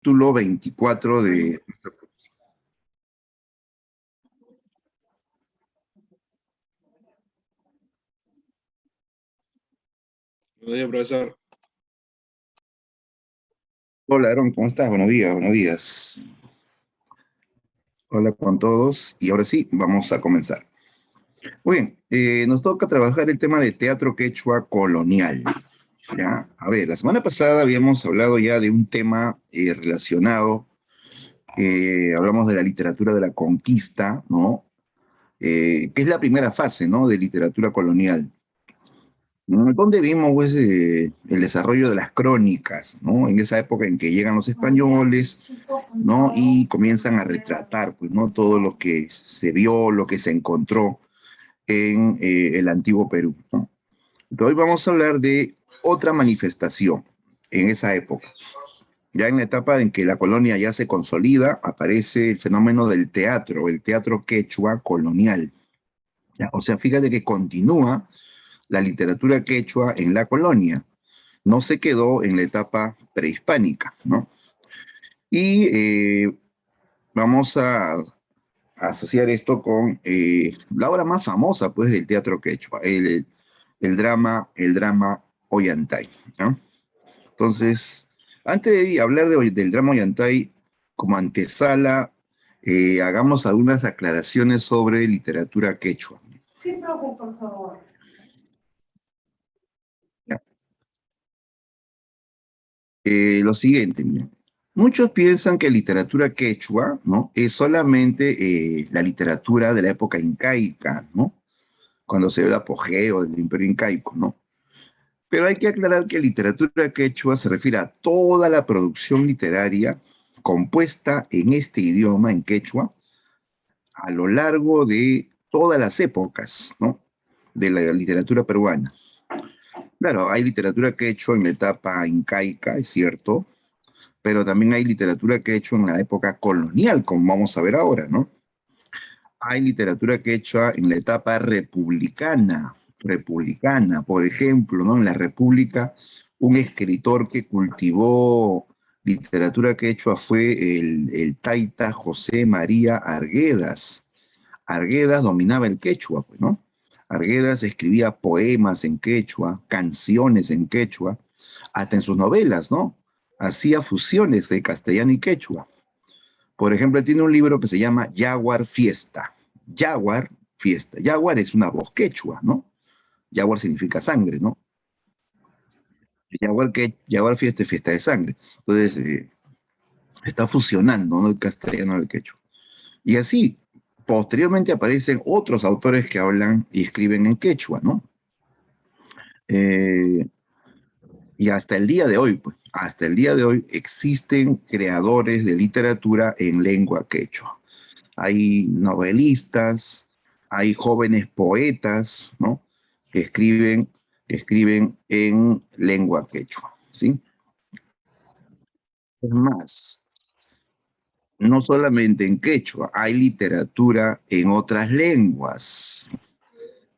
capítulo 24 de... Buenos días, profesor. Hola, Aaron, ¿cómo estás? Buenos días, buenos días. Hola con todos. Y ahora sí, vamos a comenzar. Muy bien, nos toca trabajar el tema de teatro quechua colonial. ¿Ya? A ver, la semana pasada habíamos hablado ya de un tema relacionado, hablamos de la literatura de la conquista, ¿no? Que es la primera fase, ¿no? De literatura colonial. Donde vimos pues, el desarrollo de las crónicas, ¿no? En esa época en que llegan los españoles, ¿no? Y comienzan a retratar, pues, ¿no? Todo lo que se vio, lo que se encontró en el antiguo Perú, ¿no? Entonces hoy vamos a hablar de otra manifestación en esa época. Ya en la etapa en que la colonia ya se consolida, aparece el fenómeno del teatro, el teatro quechua colonial. ¿Ya? O sea, fíjate que continúa la literatura quechua en la colonia, no se quedó en la etapa prehispánica, ¿no? Y vamos a asociar esto con la obra más famosa, pues, del teatro quechua, el drama Ollantay, ¿no? Entonces, antes de hablar del drama Ollantay, como antesala, hagamos algunas aclaraciones sobre literatura quechua. Sí, profe, por favor. Lo siguiente, miren. Muchos piensan que literatura quechua, ¿no? Es solamente la literatura de la época incaica, ¿no? Cuando se ve el apogeo del imperio incaico, ¿no? Pero hay que aclarar que literatura quechua se refiere a toda la producción literaria compuesta en este idioma, en quechua, a lo largo de todas las épocas, ¿no? De la literatura peruana. Claro, hay literatura quechua en la etapa incaica, es cierto, pero también hay literatura quechua en la época colonial, como vamos a ver ahora, ¿no? Hay literatura quechua en la etapa republicana, por ejemplo, ¿no? En la República, un escritor que cultivó literatura quechua fue el taita José María Arguedas. Arguedas dominaba el quechua, pues, ¿no? Arguedas escribía poemas en quechua, canciones en quechua, hasta en sus novelas, ¿no? Hacía fusiones de castellano y quechua. Por ejemplo, tiene un libro que se llama Yaguar Fiesta. Yaguar Fiesta. Yaguar es una voz quechua, ¿no? Yaguar significa sangre, ¿no? Yaguar Fiesta es fiesta de sangre. Entonces, está fusionando, ¿no? El castellano al quechua. Y así, posteriormente aparecen otros autores que hablan y escriben en quechua, ¿no? Y hasta el día de hoy, pues, hasta el día de hoy existen creadores de literatura en lengua quechua. Hay novelistas, hay jóvenes poetas, ¿no? Que escriben en lengua quechua, ¿sí? Es más, no solamente en quechua, hay literatura en otras lenguas.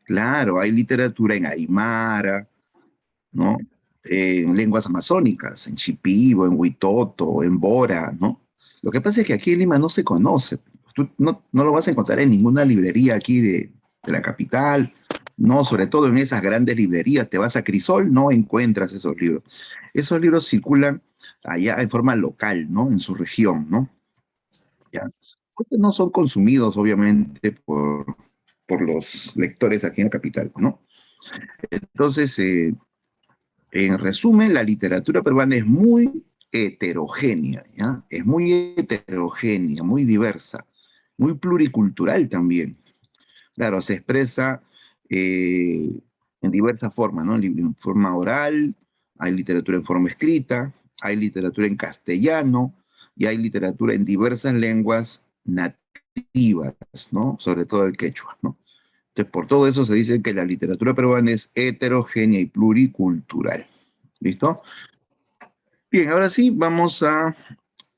Claro, hay literatura en aymara, ¿no? En lenguas amazónicas, en Shipibo, en Huitoto, en Bora, ¿no? Lo que pasa es que aquí en Lima no se conoce. Tú no lo vas a encontrar en ninguna librería aquí de la capital, no, sobre todo en esas grandes librerías. Te vas a Crisol, no encuentras esos libros. Esos libros circulan allá en forma local, ¿no? En su región, ¿no? ¿Ya? Porque no son consumidos, obviamente, por los lectores aquí en la capital, ¿no? Entonces, en resumen, la literatura peruana es muy heterogénea, ¿ya? Es muy heterogénea, muy diversa, muy pluricultural también. Claro, se expresa en diversas formas, ¿no? En forma oral, hay literatura en forma escrita, hay literatura en castellano y hay literatura en diversas lenguas nativas, ¿no? Sobre todo el quechua, ¿no? Entonces, por todo eso se dice que la literatura peruana es heterogénea y pluricultural. ¿Listo? Bien, ahora sí vamos a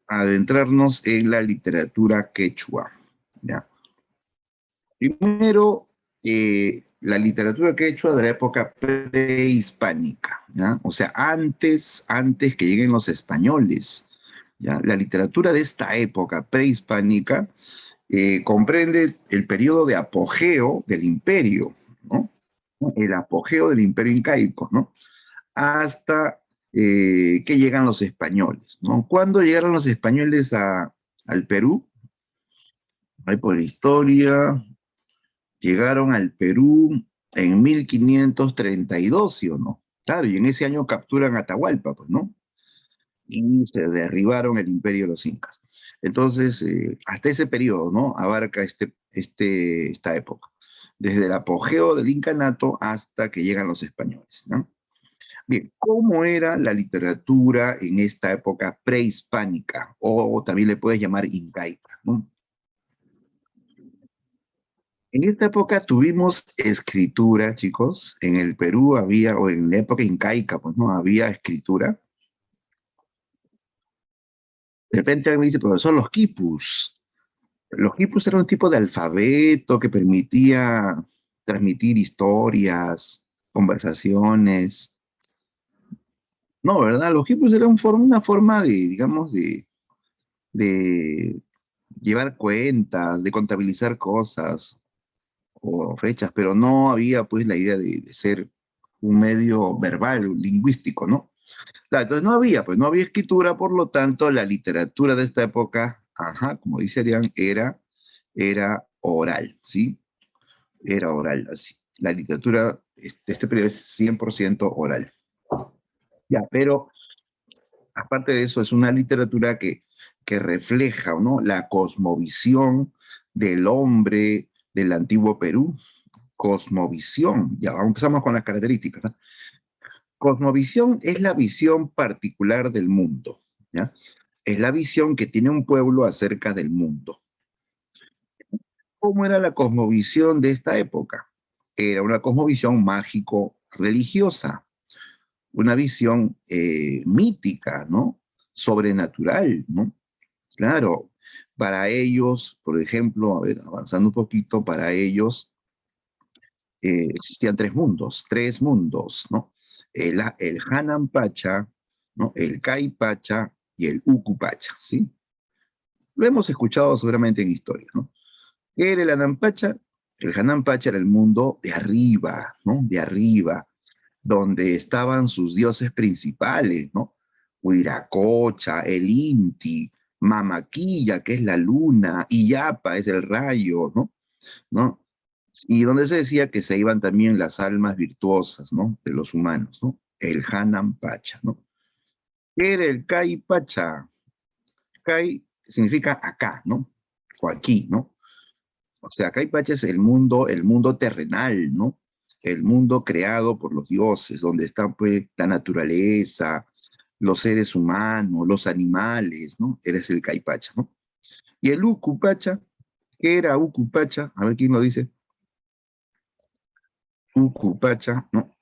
adentrarnos en la literatura quechua. ¿Ya? Primero, la literatura quechua de la época prehispánica, ¿ya? O sea, antes que lleguen los españoles, ¿ya? La literatura de esta época prehispánica comprende el periodo de apogeo del imperio, ¿no? El apogeo del imperio incaico, ¿no? Hasta que llegan los españoles, ¿no? ¿Cuándo llegaron los españoles al Perú? Ahí por la historia, llegaron al Perú en 1532, ¿sí o no? Claro, y en ese año capturan Atahualpa, pues, ¿no? Y se derribaron el imperio de los incas. Entonces, hasta ese periodo, ¿no? Abarca esta época, desde el apogeo del incanato hasta que llegan los españoles, ¿no? Bien, ¿cómo era la literatura en esta época prehispánica? O también le puedes llamar incaica, ¿no? En esta época tuvimos escritura, chicos. En el Perú había, o en la época incaica, pues no había escritura. De repente alguien me dice, profesor, los quipus. Los quipus eran un tipo de alfabeto que permitía transmitir historias, conversaciones. No, ¿verdad? Los quipus eran una forma de, digamos, de llevar cuentas, de contabilizar cosas o fechas, pero no había pues la idea de ser un medio verbal, lingüístico, ¿no? Claro, entonces no había, pues no había escritura, por lo tanto la literatura de esta época, ajá, como dice Arián, era oral, ¿sí? Era oral, así. La literatura de este periodo es 100% oral. Ya, pero aparte de eso, es una literatura que refleja, ¿no? La cosmovisión del hombre del antiguo Perú. Cosmovisión, ya empezamos con las características, ¿no? Cosmovisión es la visión particular del mundo, ¿ya? Es la visión que tiene un pueblo acerca del mundo. ¿Cómo era la cosmovisión de esta época? Era una cosmovisión mágico-religiosa, una visión mítica, ¿no? Sobrenatural, ¿no? Claro, para ellos, por ejemplo, a ver, avanzando un poquito, para ellos existían tres mundos, ¿no? El Hanan Pacha, ¿no? El Kai Pacha y el Uku Pacha, ¿sí? Lo hemos escuchado seguramente en historia, ¿no? ¿Qué era el Hanan Pacha? El Hanan Pacha era el mundo de arriba, ¿no? De arriba, donde estaban sus dioses principales, ¿no? Huiracocha, el Inti, Mamaquilla, que es la luna, Iyapa es el rayo, ¿no? ¿No? Y donde se decía que se iban también las almas virtuosas, ¿no? De los humanos, ¿no? El Hanan Pacha, ¿no? ¿Qué era el Kai Pacha? Kai significa acá, ¿no? O aquí, ¿no? O sea, Kai Pacha es el mundo terrenal, ¿no? El mundo creado por los dioses, donde está pues la naturaleza, los seres humanos, los animales, ¿no? Eres el Kai Pacha, ¿no? Y el Uku Pacha, ¿qué era Uku Pacha? A ver quién lo dice. Uku Pacha, ¿no?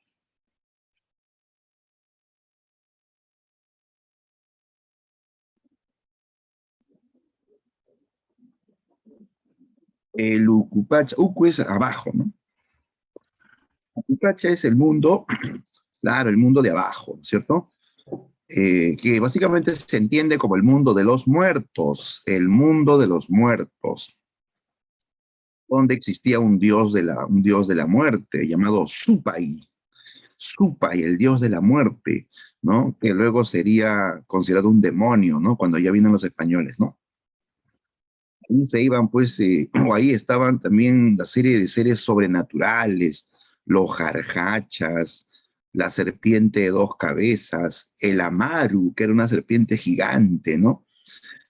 El Ucupacha, Ucu es abajo, ¿no? Ucupacha es el mundo, claro, el mundo de abajo, ¿no es cierto? Que básicamente se entiende como el mundo de los muertos, el mundo de los muertos, donde existía un dios de la muerte llamado Supai, Supai, el dios de la muerte, ¿no? Que luego sería considerado un demonio, ¿no? Cuando ya vienen los españoles, ¿no? Ahí se iban, pues, o ahí estaban también la serie de seres sobrenaturales, los jarjachas, la serpiente de dos cabezas, el amaru, que era una serpiente gigante, ¿no?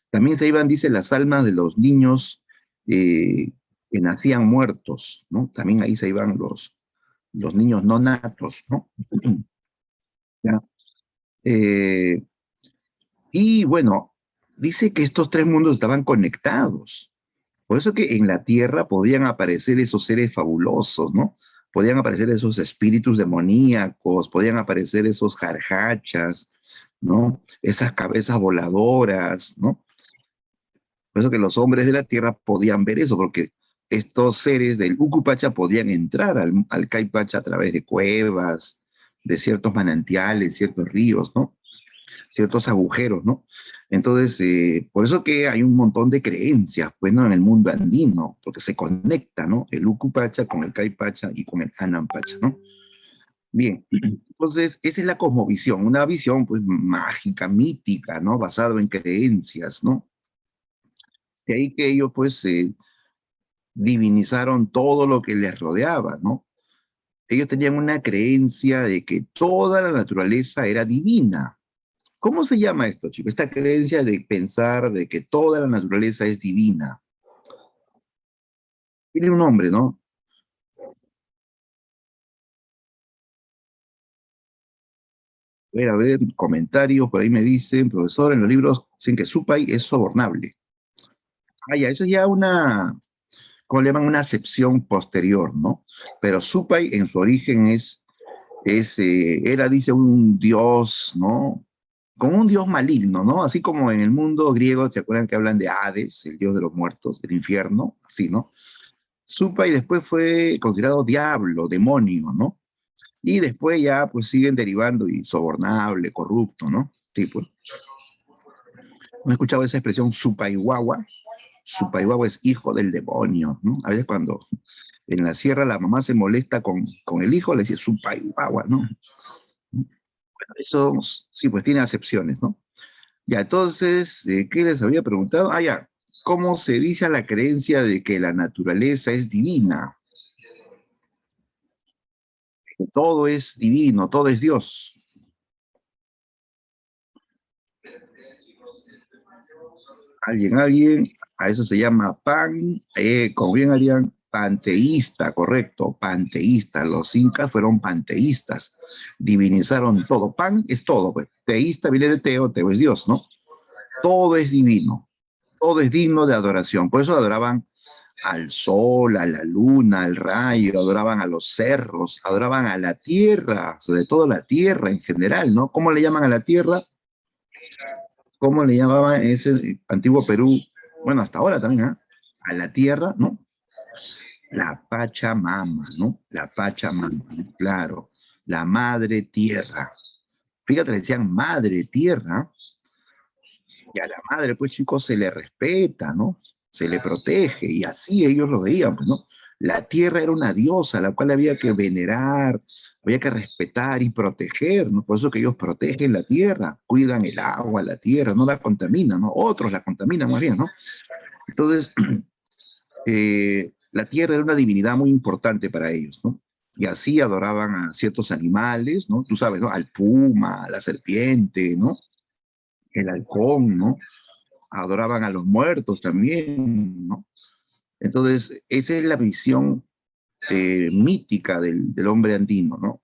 También se iban, dice, las almas de los niños eh, que nacían muertos, ¿no? También ahí se iban los niños no natos, ¿no? ¿Ya? Eh, y bueno, dice que estos tres mundos estaban conectados. Por eso que en la tierra podían aparecer esos seres fabulosos, ¿no? Podían aparecer esos espíritus demoníacos, podían aparecer esos jarjachas, ¿no? Esas cabezas voladoras, ¿no? Por eso que los hombres de la tierra podían ver eso, porque estos seres del Ucupacha podían entrar al Caipacha a través de cuevas, de ciertos manantiales, ciertos ríos, ¿no? Ciertos agujeros, ¿no? Entonces, por eso que hay un montón de creencias, pues, ¿no? En el mundo andino, porque se conecta, ¿no? El Ucupacha con el Caipacha y con el Anampacha, ¿no? Bien, entonces, esa es la cosmovisión, una visión, pues, mágica, mítica, ¿no? Basada en creencias, ¿no? De ahí que ellos, pues, divinizaron todo lo que les rodeaba, ¿no? Ellos tenían una creencia de que toda la naturaleza era divina. ¿Cómo se llama esto, chicos? Esta creencia de pensar de que toda la naturaleza es divina. Tiene un nombre, ¿no? A ver, comentarios, por ahí me dicen, profesor, en los libros dicen que Supay es sobornable. Ah, ya, eso es ya una, ¿cómo le llaman? Una acepción posterior, ¿no? Pero Supay en su origen era, dice, un dios, ¿no? Como un dios maligno, ¿no? Así como en el mundo griego, ¿se acuerdan que hablan de Hades, el dios de los muertos, del infierno? Así, ¿no? Supay después fue considerado diablo, demonio, ¿no? Y después ya pues siguen derivando y sobornable, corrupto, ¿no? Sí, pues. ¿No he escuchado esa expresión Supaiwawa? Supaiwawa es hijo del demonio, ¿no? A veces cuando en la sierra la mamá se molesta con el hijo, le dice Supaiwawa, ¿no? Bueno, eso sí, pues tiene acepciones, ¿no? Ya, entonces, ¿qué les había preguntado? Ah, ya, ¿cómo se dice a la creencia de que la naturaleza es divina? Que todo es divino, todo es Dios. Alguien, a eso se llama como bien harían, panteísta, correcto, panteísta. Los incas fueron panteístas, divinizaron todo. Pan es todo, pues. Teísta viene de teo, teo es Dios, ¿no? Todo es divino, todo es digno de adoración. Por eso adoraban al sol, a la luna, al rayo, adoraban a los cerros, adoraban a la tierra, sobre todo la tierra en general, ¿no? ¿Cómo le llaman a la tierra? ¿Cómo le llamaban en ese antiguo Perú? Bueno, hasta ahora también, ¿ah? A la tierra, ¿no? La Pachamama, ¿no? La Pachamama, ¿no? Claro, la madre tierra. Fíjate, le decían madre tierra, y a la madre, pues chicos, se le respeta, ¿no? Se le protege, y así ellos lo veían, pues, ¿no? La tierra era una diosa a la cual había que venerar, había que respetar y proteger, ¿no? Por eso que ellos protegen la tierra, cuidan el agua, la tierra, no la contaminan, ¿no? Otros la contaminan más bien, ¿no? Entonces, la tierra era una divinidad muy importante para ellos, ¿no? Y así adoraban a ciertos animales, ¿no? Tú sabes, ¿no? Al puma, a la serpiente, ¿no? El halcón, ¿no? Adoraban a los muertos también, ¿no? Entonces, esa es la visión mítica del hombre andino, ¿no?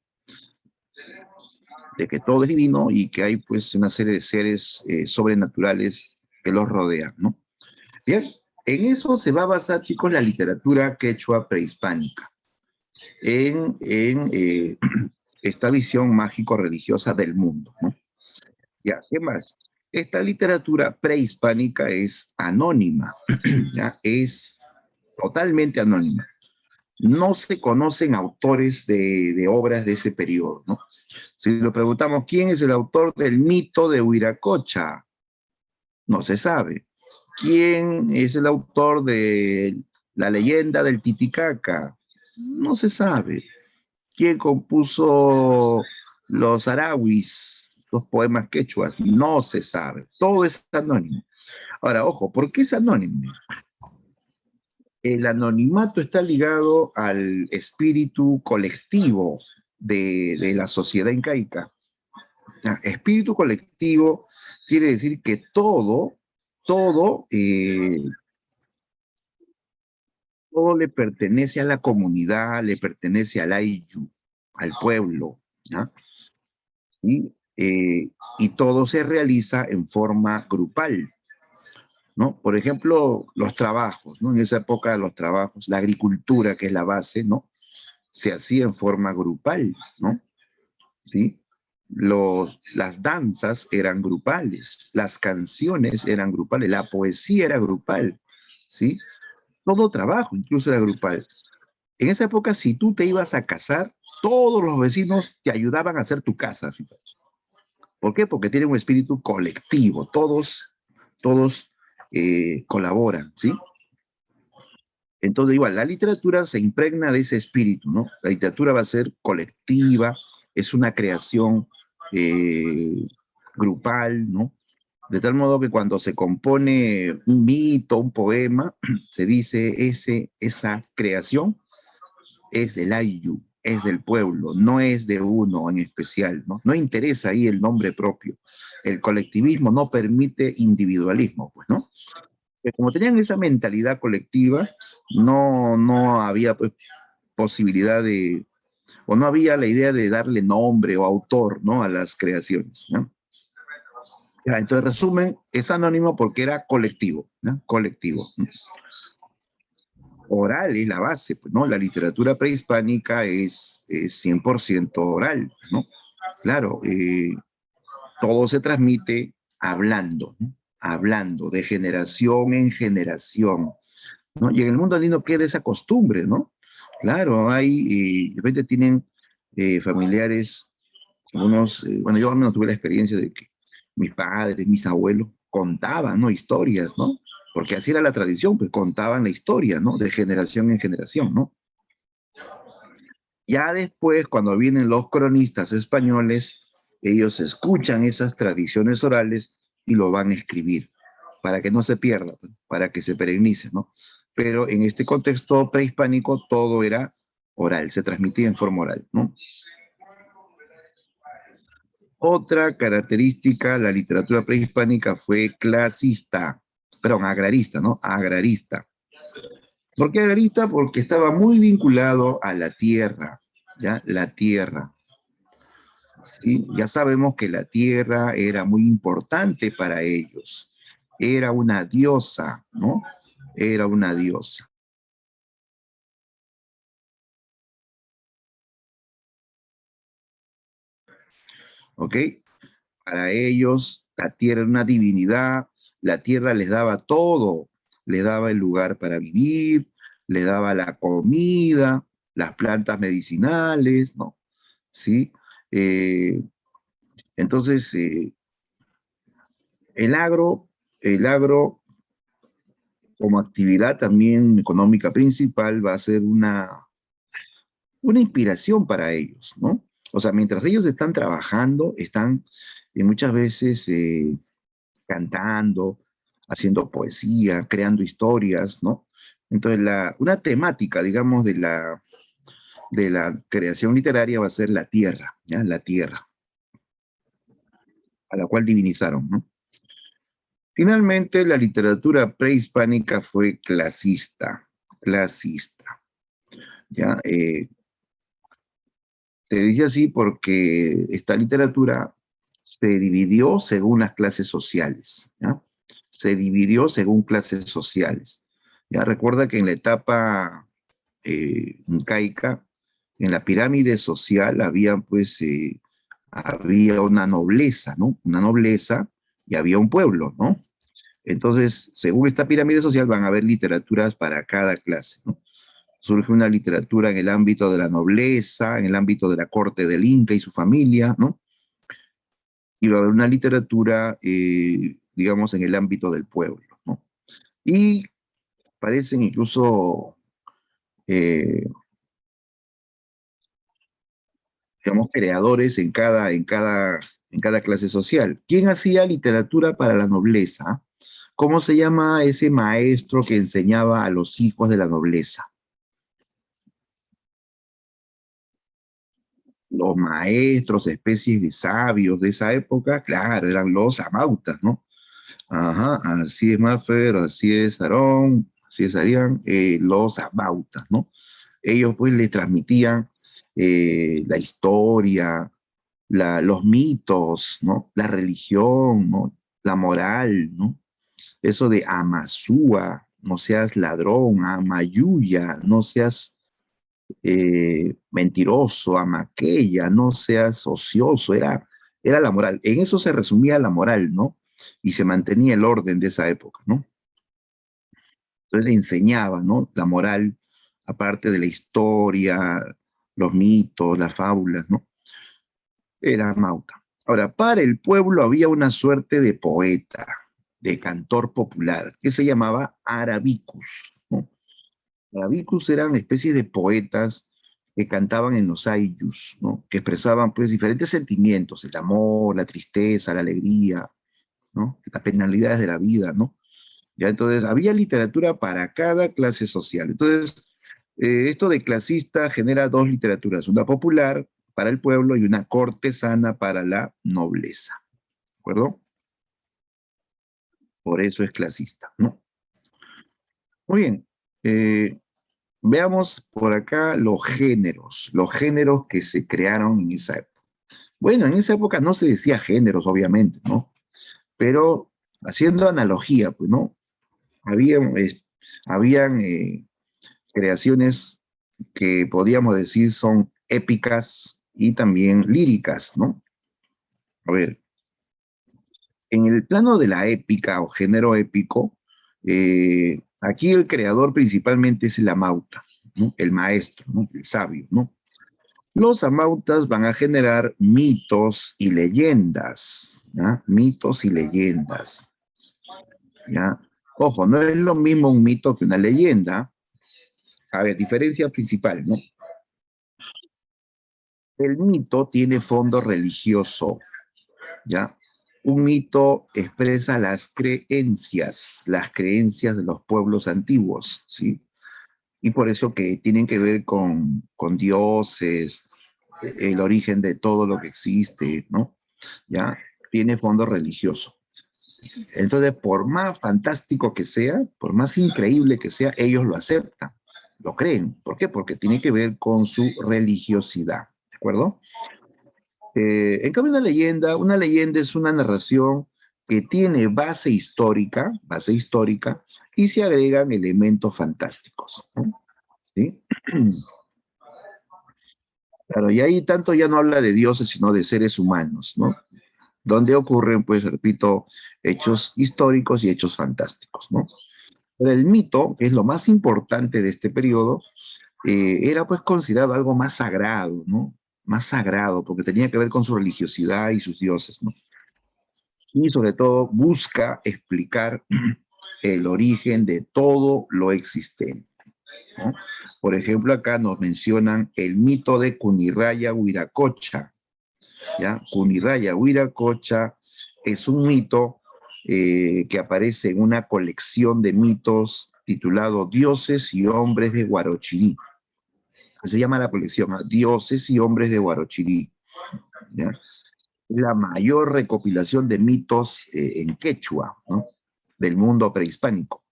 De que todo es divino y que hay pues una serie de seres sobrenaturales que los rodean, ¿no? Bien, en eso se va a basar, chicos, la literatura quechua prehispánica, en esta visión mágico-religiosa del mundo, ¿no? Ya, ¿qué más? Esta literatura prehispánica es anónima, ¿ya? Es totalmente anónima. No se conocen autores de obras de ese periodo, ¿no? Si lo preguntamos, ¿quién es el autor del mito de Huiracocha? No se sabe. ¿Quién es el autor de la leyenda del Titicaca? No se sabe. ¿Quién compuso los arawis, los poemas quechuas? No se sabe. Todo es anónimo. Ahora, ojo, ¿por qué es anónimo? El anonimato está ligado al espíritu colectivo de la sociedad incaica. Espíritu colectivo quiere decir que todo, todo le pertenece a la comunidad, le pertenece al ayllu, al pueblo, ¿ya? ¿Sí? Y todo se realiza en forma grupal, ¿no? Por ejemplo, los trabajos, ¿no? En esa época los trabajos, la agricultura, que es la base, ¿no? Se hacía en forma grupal, ¿no? ¿Sí? Las danzas eran grupales, las canciones eran grupales, la poesía era grupal, ¿sí? Todo trabajo incluso era grupal. En esa época, si tú te ibas a casar, todos los vecinos te ayudaban a hacer tu casa, fíjate. ¿Por qué? Porque tienen un espíritu colectivo, todos todos colaboran, ¿sí? Entonces, igual, la literatura se impregna de ese espíritu, ¿no? La literatura va a ser colectiva, es una creación grupal, ¿no? De tal modo que cuando se compone un mito, un poema, se dice esa creación es del Ayllu, es del pueblo, no es de uno en especial, ¿no? No interesa ahí el nombre propio. El colectivismo no permite individualismo, pues, ¿no? Como tenían esa mentalidad colectiva, no había pues, posibilidad de, o no había la idea de darle nombre o autor, ¿no? A las creaciones, ¿no? Ya, entonces, resumen, es anónimo porque era colectivo, ¿no? Colectivo. Oral es la base, pues, ¿no? La literatura prehispánica es 100% oral, ¿no? Claro, todo se transmite hablando, ¿no? Hablando de generación en generación, ¿no? Y en el mundo andino queda esa costumbre, ¿no? Claro, hay, de repente tienen familiares, algunos, bueno, yo al menos tuve la experiencia de que mis padres, mis abuelos contaban, ¿no? Historias, ¿no? Porque así era la tradición, pues contaban la historia, ¿no? De generación en generación, ¿no? Ya después, cuando vienen los cronistas españoles, ellos escuchan esas tradiciones orales y lo van a escribir, para que no se pierda, para que se perenice, ¿no? Pero en este contexto prehispánico todo era oral, se transmitía en forma oral, ¿no? Otra característica, la literatura prehispánica fue clasista, perdón, agrarista, ¿no? Agrarista. ¿Por qué agrarista? Porque estaba muy vinculado a la tierra, ¿ya? La tierra. ¿Sí? Ya sabemos que la tierra era muy importante para ellos. Era una diosa, ¿no? Era una diosa. ¿Ok? Para ellos, la tierra era una divinidad, la tierra les daba todo, les daba el lugar para vivir, les daba la comida, las plantas medicinales, ¿no? ¿Sí? Eh, entonces, el agro como actividad también económica principal va a ser una inspiración para ellos, ¿no? O sea, mientras ellos están trabajando, están muchas veces cantando, haciendo poesía, creando historias, ¿no? Entonces, una temática, digamos, de la creación literaria va a ser la tierra, ¿ya? La tierra, a la cual divinizaron, ¿no? Finalmente, la literatura prehispánica fue clasista, clasista, ¿ya? Se dice así porque esta literatura se dividió según las clases sociales, ¿ya? Se dividió según clases sociales. Ya recuerda que en la etapa incaica, en la pirámide social había una nobleza, ¿no? Una nobleza y había un pueblo, ¿no? Entonces, según esta pirámide social van a haber literaturas para cada clase, ¿no? Surge una literatura en el ámbito de la nobleza, en el ámbito de la corte del Inca y su familia, ¿no? Y va a haber una literatura, digamos, en el ámbito del pueblo, ¿no? Y parecen incluso, eh, digamos, creadores en cada clase social. ¿Quién hacía literatura para la nobleza? ¿Cómo se llama ese maestro que enseñaba a los hijos de la nobleza? Los maestros, especies de sabios de esa época, claro, eran los amautas, ¿no? Ajá, así es Maffer, así es Aarón, así es Arián, los amautas, ¿no? Ellos pues le transmitían la historia, los mitos, ¿no? La religión, ¿no? La moral, ¿no? Eso de Amasúa, no seas ladrón, Amayuya, no seas mentiroso, amaquella, no seas ocioso, era la moral. En eso se resumía la moral, ¿no? Y se mantenía el orden de esa época, ¿no? Entonces le enseñaba, ¿no? La moral, aparte de la historia, los mitos, las fábulas, ¿no? Era Mauta. Ahora, para el pueblo había una suerte de poeta, de cantor popular, que se llamaba Arabicus, ¿no? Arabicus eran especies de poetas que cantaban en los ayllus, ¿no? Que expresaban pues diferentes sentimientos, el amor, la tristeza, la alegría, ¿no? Las penalidades de la vida, ¿no? Ya entonces había literatura para cada clase social. Entonces, esto de clasista genera dos literaturas, una popular para el pueblo y una cortesana para la nobleza, ¿de acuerdo? Por eso es clasista, ¿no? Muy bien. Veamos por acá los géneros que se crearon en esa época. Bueno, en esa época no se decía géneros, obviamente, ¿no? Pero haciendo analogía, pues, ¿no? Habían creaciones que podíamos decir son épicas y también líricas, ¿no? A ver, en el plano de la épica o género épico, aquí el creador principalmente es el amauta, ¿no? El maestro, ¿no? El sabio, ¿no? Los amautas van a generar mitos y leyendas, ¿ya? Mitos y leyendas, ¿ya? Ojo, no es lo mismo un mito que una leyenda. A ver, diferencia principal, ¿no? El mito tiene fondo religioso, ¿ya? Un mito expresa las creencias de los pueblos antiguos, ¿sí? Y por eso que tienen que ver con dioses, el origen de todo lo que existe, ¿no? ¿Ya? Tiene fondo religioso. Entonces, por más fantástico que sea, por más increíble que sea, ellos lo aceptan, lo creen. ¿Por qué? Porque tiene que ver con su religiosidad, ¿de acuerdo? En cambio, una leyenda es una narración que tiene base histórica, y se agregan elementos fantásticos, ¿no? ¿Sí? Claro, y ahí tanto ya no habla de dioses, sino de seres humanos, ¿no? Donde ocurren, pues, repito, hechos históricos y hechos fantásticos, ¿no? Pero el mito, que es lo más importante de este periodo, era pues considerado algo más sagrado, ¿no? Más sagrado, porque tenía que ver con su religiosidad y sus dioses, ¿no? Y sobre todo busca explicar el origen de todo lo existente, ¿no? Por ejemplo, acá nos mencionan el mito de Kuniraya Huiracocha, ¿ya? Kuniraya Huiracocha es un mito que aparece en una colección de mitos titulado Dioses y Hombres de Huarochirí. Se llama la colección, ¿no? Dioses y Hombres de Huarochirí, ¿ya? La mayor recopilación de mitos en quechua, ¿no? Del mundo prehispánico,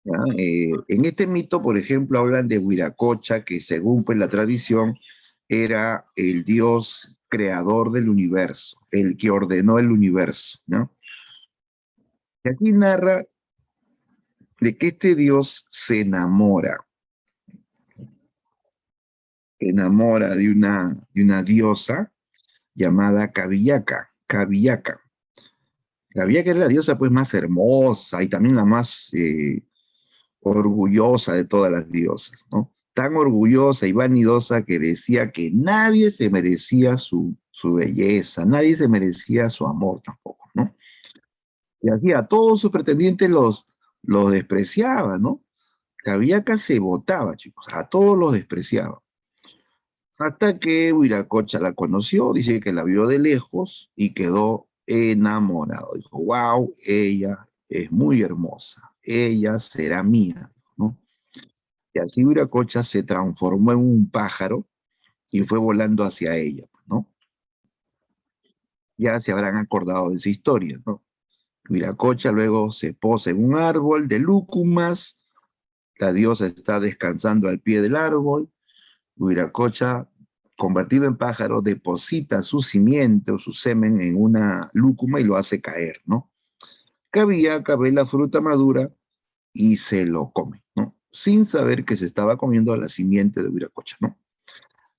¿ya? En este mito, por ejemplo, hablan de Huiracocha, que según pues, la tradición era el dios creador del universo, el que ordenó el universo, ¿no? Y aquí narra de que este dios se enamora de una diosa llamada Cabillaca. Cabillaca era la diosa pues más hermosa y también la más orgullosa de todas las diosas, ¿no? Tan orgullosa y vanidosa que decía que nadie se merecía su belleza, nadie se merecía su amor tampoco, ¿no? Y así a todos sus pretendientes los despreciaba, ¿no? Cabillaca se votaba, chicos, a todos los despreciaba. Hasta que Huiracocha la conoció, dice que la vio de lejos y quedó enamorado. Dijo, wow, ella es muy hermosa, ella será mía, ¿no? Y así Huiracocha se transformó en un pájaro y fue volando hacia ella, ¿no? Ya se habrán acordado de esa historia, ¿no? Huiracocha luego se posa en un árbol de lúcumas, la diosa está descansando al pie del árbol, Huiracocha, convertido en pájaro, deposita su simiente o su semen en una lúcuma y lo hace caer, ¿no? Cabillaca ve la fruta madura y se lo come, ¿no? Sin saber que se estaba comiendo la simiente de Huiracocha, ¿no?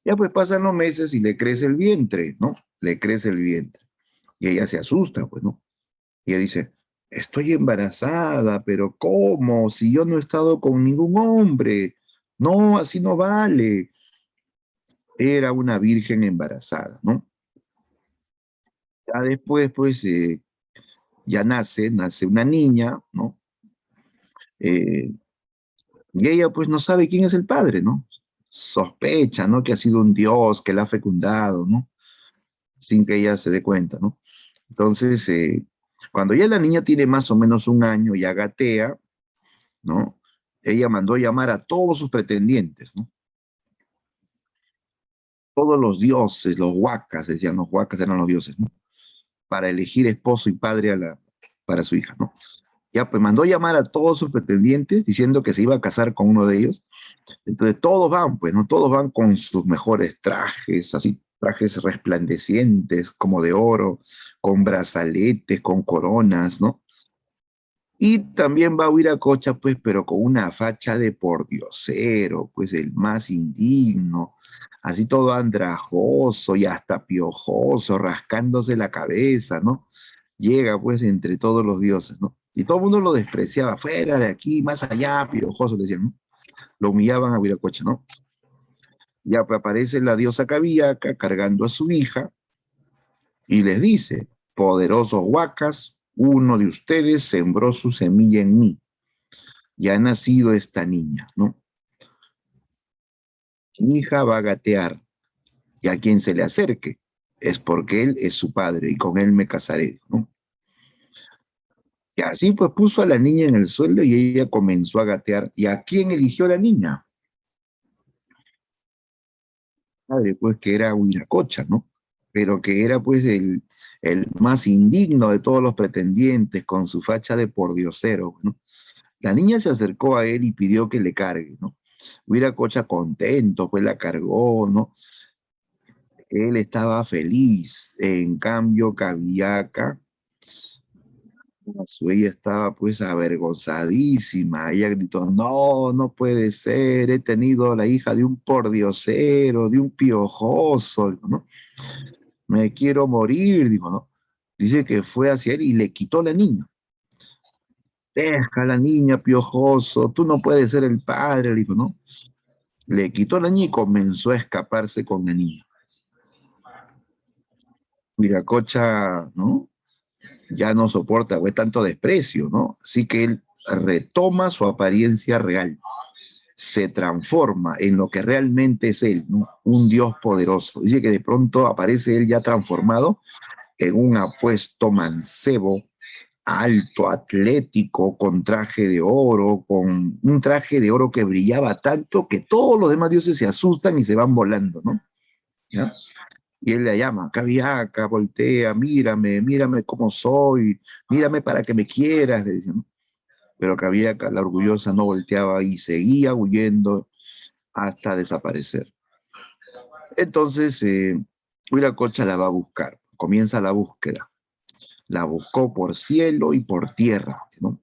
Ya pues pasan los meses y le crece el vientre, ¿no? Le crece el vientre. Y ella se asusta, pues, ¿no? Y ella dice, estoy embarazada, pero ¿cómo? Si yo no he estado con ningún hombre. No, así no vale. Era una virgen embarazada, ¿no? Ya después, pues, ya nace una niña, ¿no? Y ella pues no sabe quién es el padre, ¿no? Sospecha, ¿no? Que ha sido un dios que la ha fecundado, ¿no? Sin que ella se dé cuenta, ¿no? Entonces, cuando ya la niña tiene más o menos un año, ya gatea, ¿no? Ella mandó llamar a todos sus pretendientes, ¿no? Todos los dioses, los huacas, decían, los huacas eran los dioses, ¿no? Para elegir esposo y padre para su hija, ¿no? Ya, pues mandó llamar a todos sus pretendientes diciendo que se iba a casar con uno de ellos. Entonces todos van, pues, ¿no? Todos van con sus mejores trajes, así, trajes resplandecientes, como de oro, con brazaletes, con coronas, ¿no? Y también va Huiracocha, pues, pero con una facha de pordiosero, pues, el más indigno, así todo andrajoso y hasta piojoso, rascándose la cabeza, ¿no? Llega, pues, entre todos los dioses, ¿no? Y todo el mundo lo despreciaba, fuera de aquí, más allá, piojoso, le decían, ¿no? Lo humillaban a Huiracocha, ¿no? Ya pues, aparece la diosa Cabillaca cargando a su hija y les dice, poderosos huacas, uno de ustedes sembró su semilla en mí. Ya ha nacido esta niña, ¿no? Mi hija va a gatear y a quien se le acerque es porque él es su padre y con él me casaré, ¿no? Y así pues puso a la niña en el suelo y ella comenzó a gatear. ¿Y a quién eligió la niña? Padre, pues que era Huiracocha, ¿no? Pero que era pues el más indigno de todos los pretendientes con su facha de pordiosero, ¿no? La niña se acercó a él y pidió que le cargue, ¿no? Huiracocha contento, pues la cargó, ¿no? Él estaba feliz, en cambio Cabillaca, ella estaba pues avergonzadísima, ella gritó, no, no puede ser, he tenido la hija de un pordiosero, de un piojoso, ¿no? Me quiero morir, dijo, ¿no? Dice que fue hacia él y le quitó la niña. Deja a la niña, piojoso, tú no puedes ser el padre, le dijo, ¿no? Le quitó la niña y comenzó a escaparse con la niña. Viracocha, ¿no? Ya no soporta pues, tanto desprecio, ¿no? Así que él retoma su apariencia real, se transforma en lo que realmente es él, ¿no? Un dios poderoso. Dice que de pronto aparece él ya transformado en un apuesto mancebo, alto, atlético, con traje de oro, con un traje de oro que brillaba tanto que todos los demás dioses se asustan y se van volando, ¿no? ¿Ya? Y él le llama, Cabillaca, voltea, mírame, mírame cómo soy, mírame para que me quieras, le dice, ¿no? Pero Cabillaca, la orgullosa, no volteaba y seguía huyendo hasta desaparecer. Entonces, Huiracocha la va a buscar, comienza la búsqueda. La buscó por cielo y por tierra, ¿no?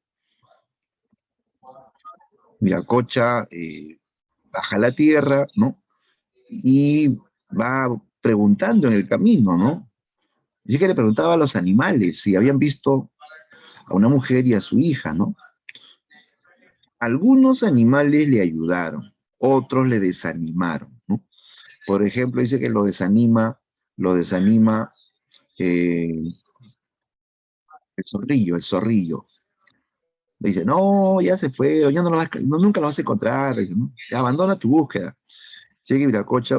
Viracocha baja a la tierra, ¿no? Y va preguntando en el camino, ¿no? Dice que le preguntaba a los animales si habían visto a una mujer y a su hija, ¿no? Algunos animales le ayudaron, otros le desanimaron, ¿no? Por ejemplo, dice que lo desanima eh, el zorrillo. Le dice, no, ya se fue, ya nunca lo vas a encontrar, dice, ¿no? Abandona tu búsqueda. Sigue Viracocha,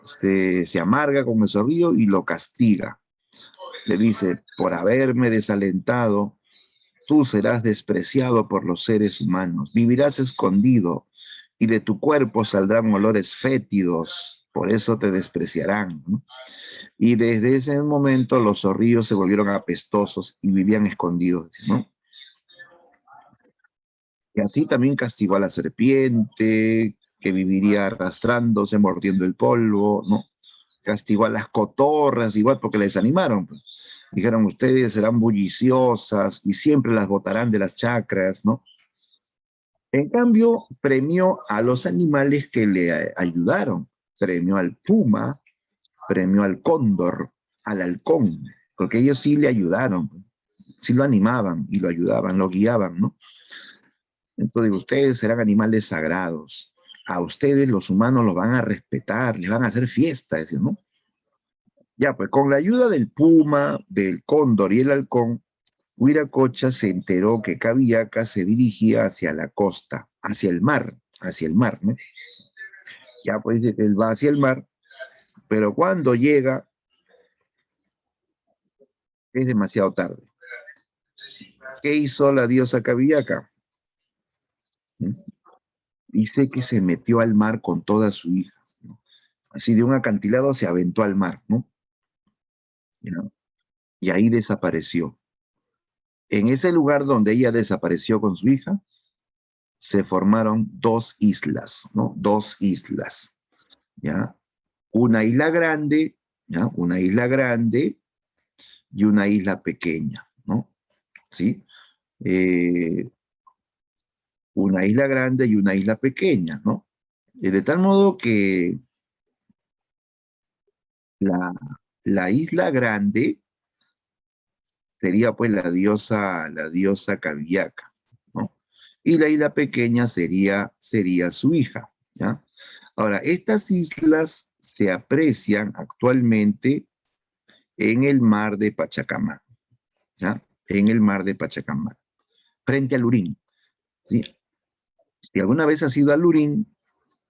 se amarga con el zorrillo y lo castiga. Le dice, por haberme desalentado, tú serás despreciado por los seres humanos, vivirás escondido y de tu cuerpo saldrán olores fétidos, por eso te despreciarán, ¿no? Y desde ese momento los zorrillos se volvieron apestosos y vivían escondidos, ¿no? Y así también castigó a la serpiente, que viviría arrastrándose, mordiendo el polvo, ¿no? Castigó a las cotorras, igual porque les animaron, pues. Dijeron, ustedes serán bulliciosas y siempre las botarán de las chacras, ¿no? En cambio, premió a los animales que le ayudaron. Premió al puma, premió al cóndor, al halcón, porque ellos sí le ayudaron, sí lo animaban y lo ayudaban, lo guiaban, ¿no? Entonces, ustedes serán animales sagrados. A ustedes los humanos los van a respetar, les van a hacer fiesta, decía, ¿no? Ya, pues con la ayuda del puma, del cóndor y el halcón, Wiracocha se enteró que Cabillaca se dirigía hacia la costa, hacia el mar, ¿no? Ya pues dice que él va hacia el mar, pero cuando llega es demasiado tarde. ¿Qué hizo la diosa Cabillaca? Dice que se metió al mar con toda su hija, ¿no? Así de un acantilado se aventó al mar, ¿no? ¿Ya? Y ahí desapareció. En ese lugar donde ella desapareció con su hija, se formaron dos islas, ¿no? Dos islas, ¿ya? Una isla grande, ¿ya? Una isla grande y una isla pequeña, ¿no? ¿Sí? Una isla grande y una isla pequeña, ¿no? De tal modo que la, la isla grande sería pues la diosa Cabillaca, ¿no? Y la isla pequeña sería su hija, ¿ya? Ahora, estas islas se aprecian actualmente en el mar de Pachacamac, ¿ya? En el mar de Pachacamac, frente a Lurín, ¿sí? Si alguna vez has ido a Lurín,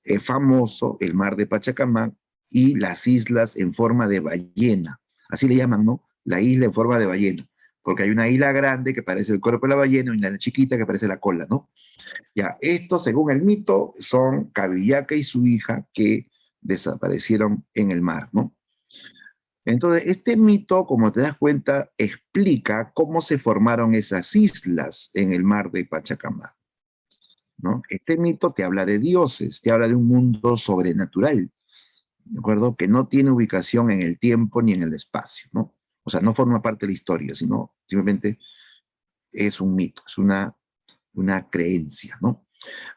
es famoso el mar de Pachacamac y las islas en forma de ballena, así le llaman, ¿no? La isla en forma de ballena, porque hay una isla grande que parece el cuerpo de la ballena y una chiquita que parece la cola, ¿no? Ya, esto según el mito son Cabillaca y su hija que desaparecieron en el mar, ¿no? Entonces, este mito, como te das cuenta, explica cómo se formaron esas islas en el mar de Pachacamac, ¿no? Este mito te habla de dioses, te habla de un mundo sobrenatural, ¿de acuerdo? Que no tiene ubicación en el tiempo ni en el espacio, ¿no? O sea, no forma parte de la historia, sino simplemente es un mito, es una creencia, ¿no?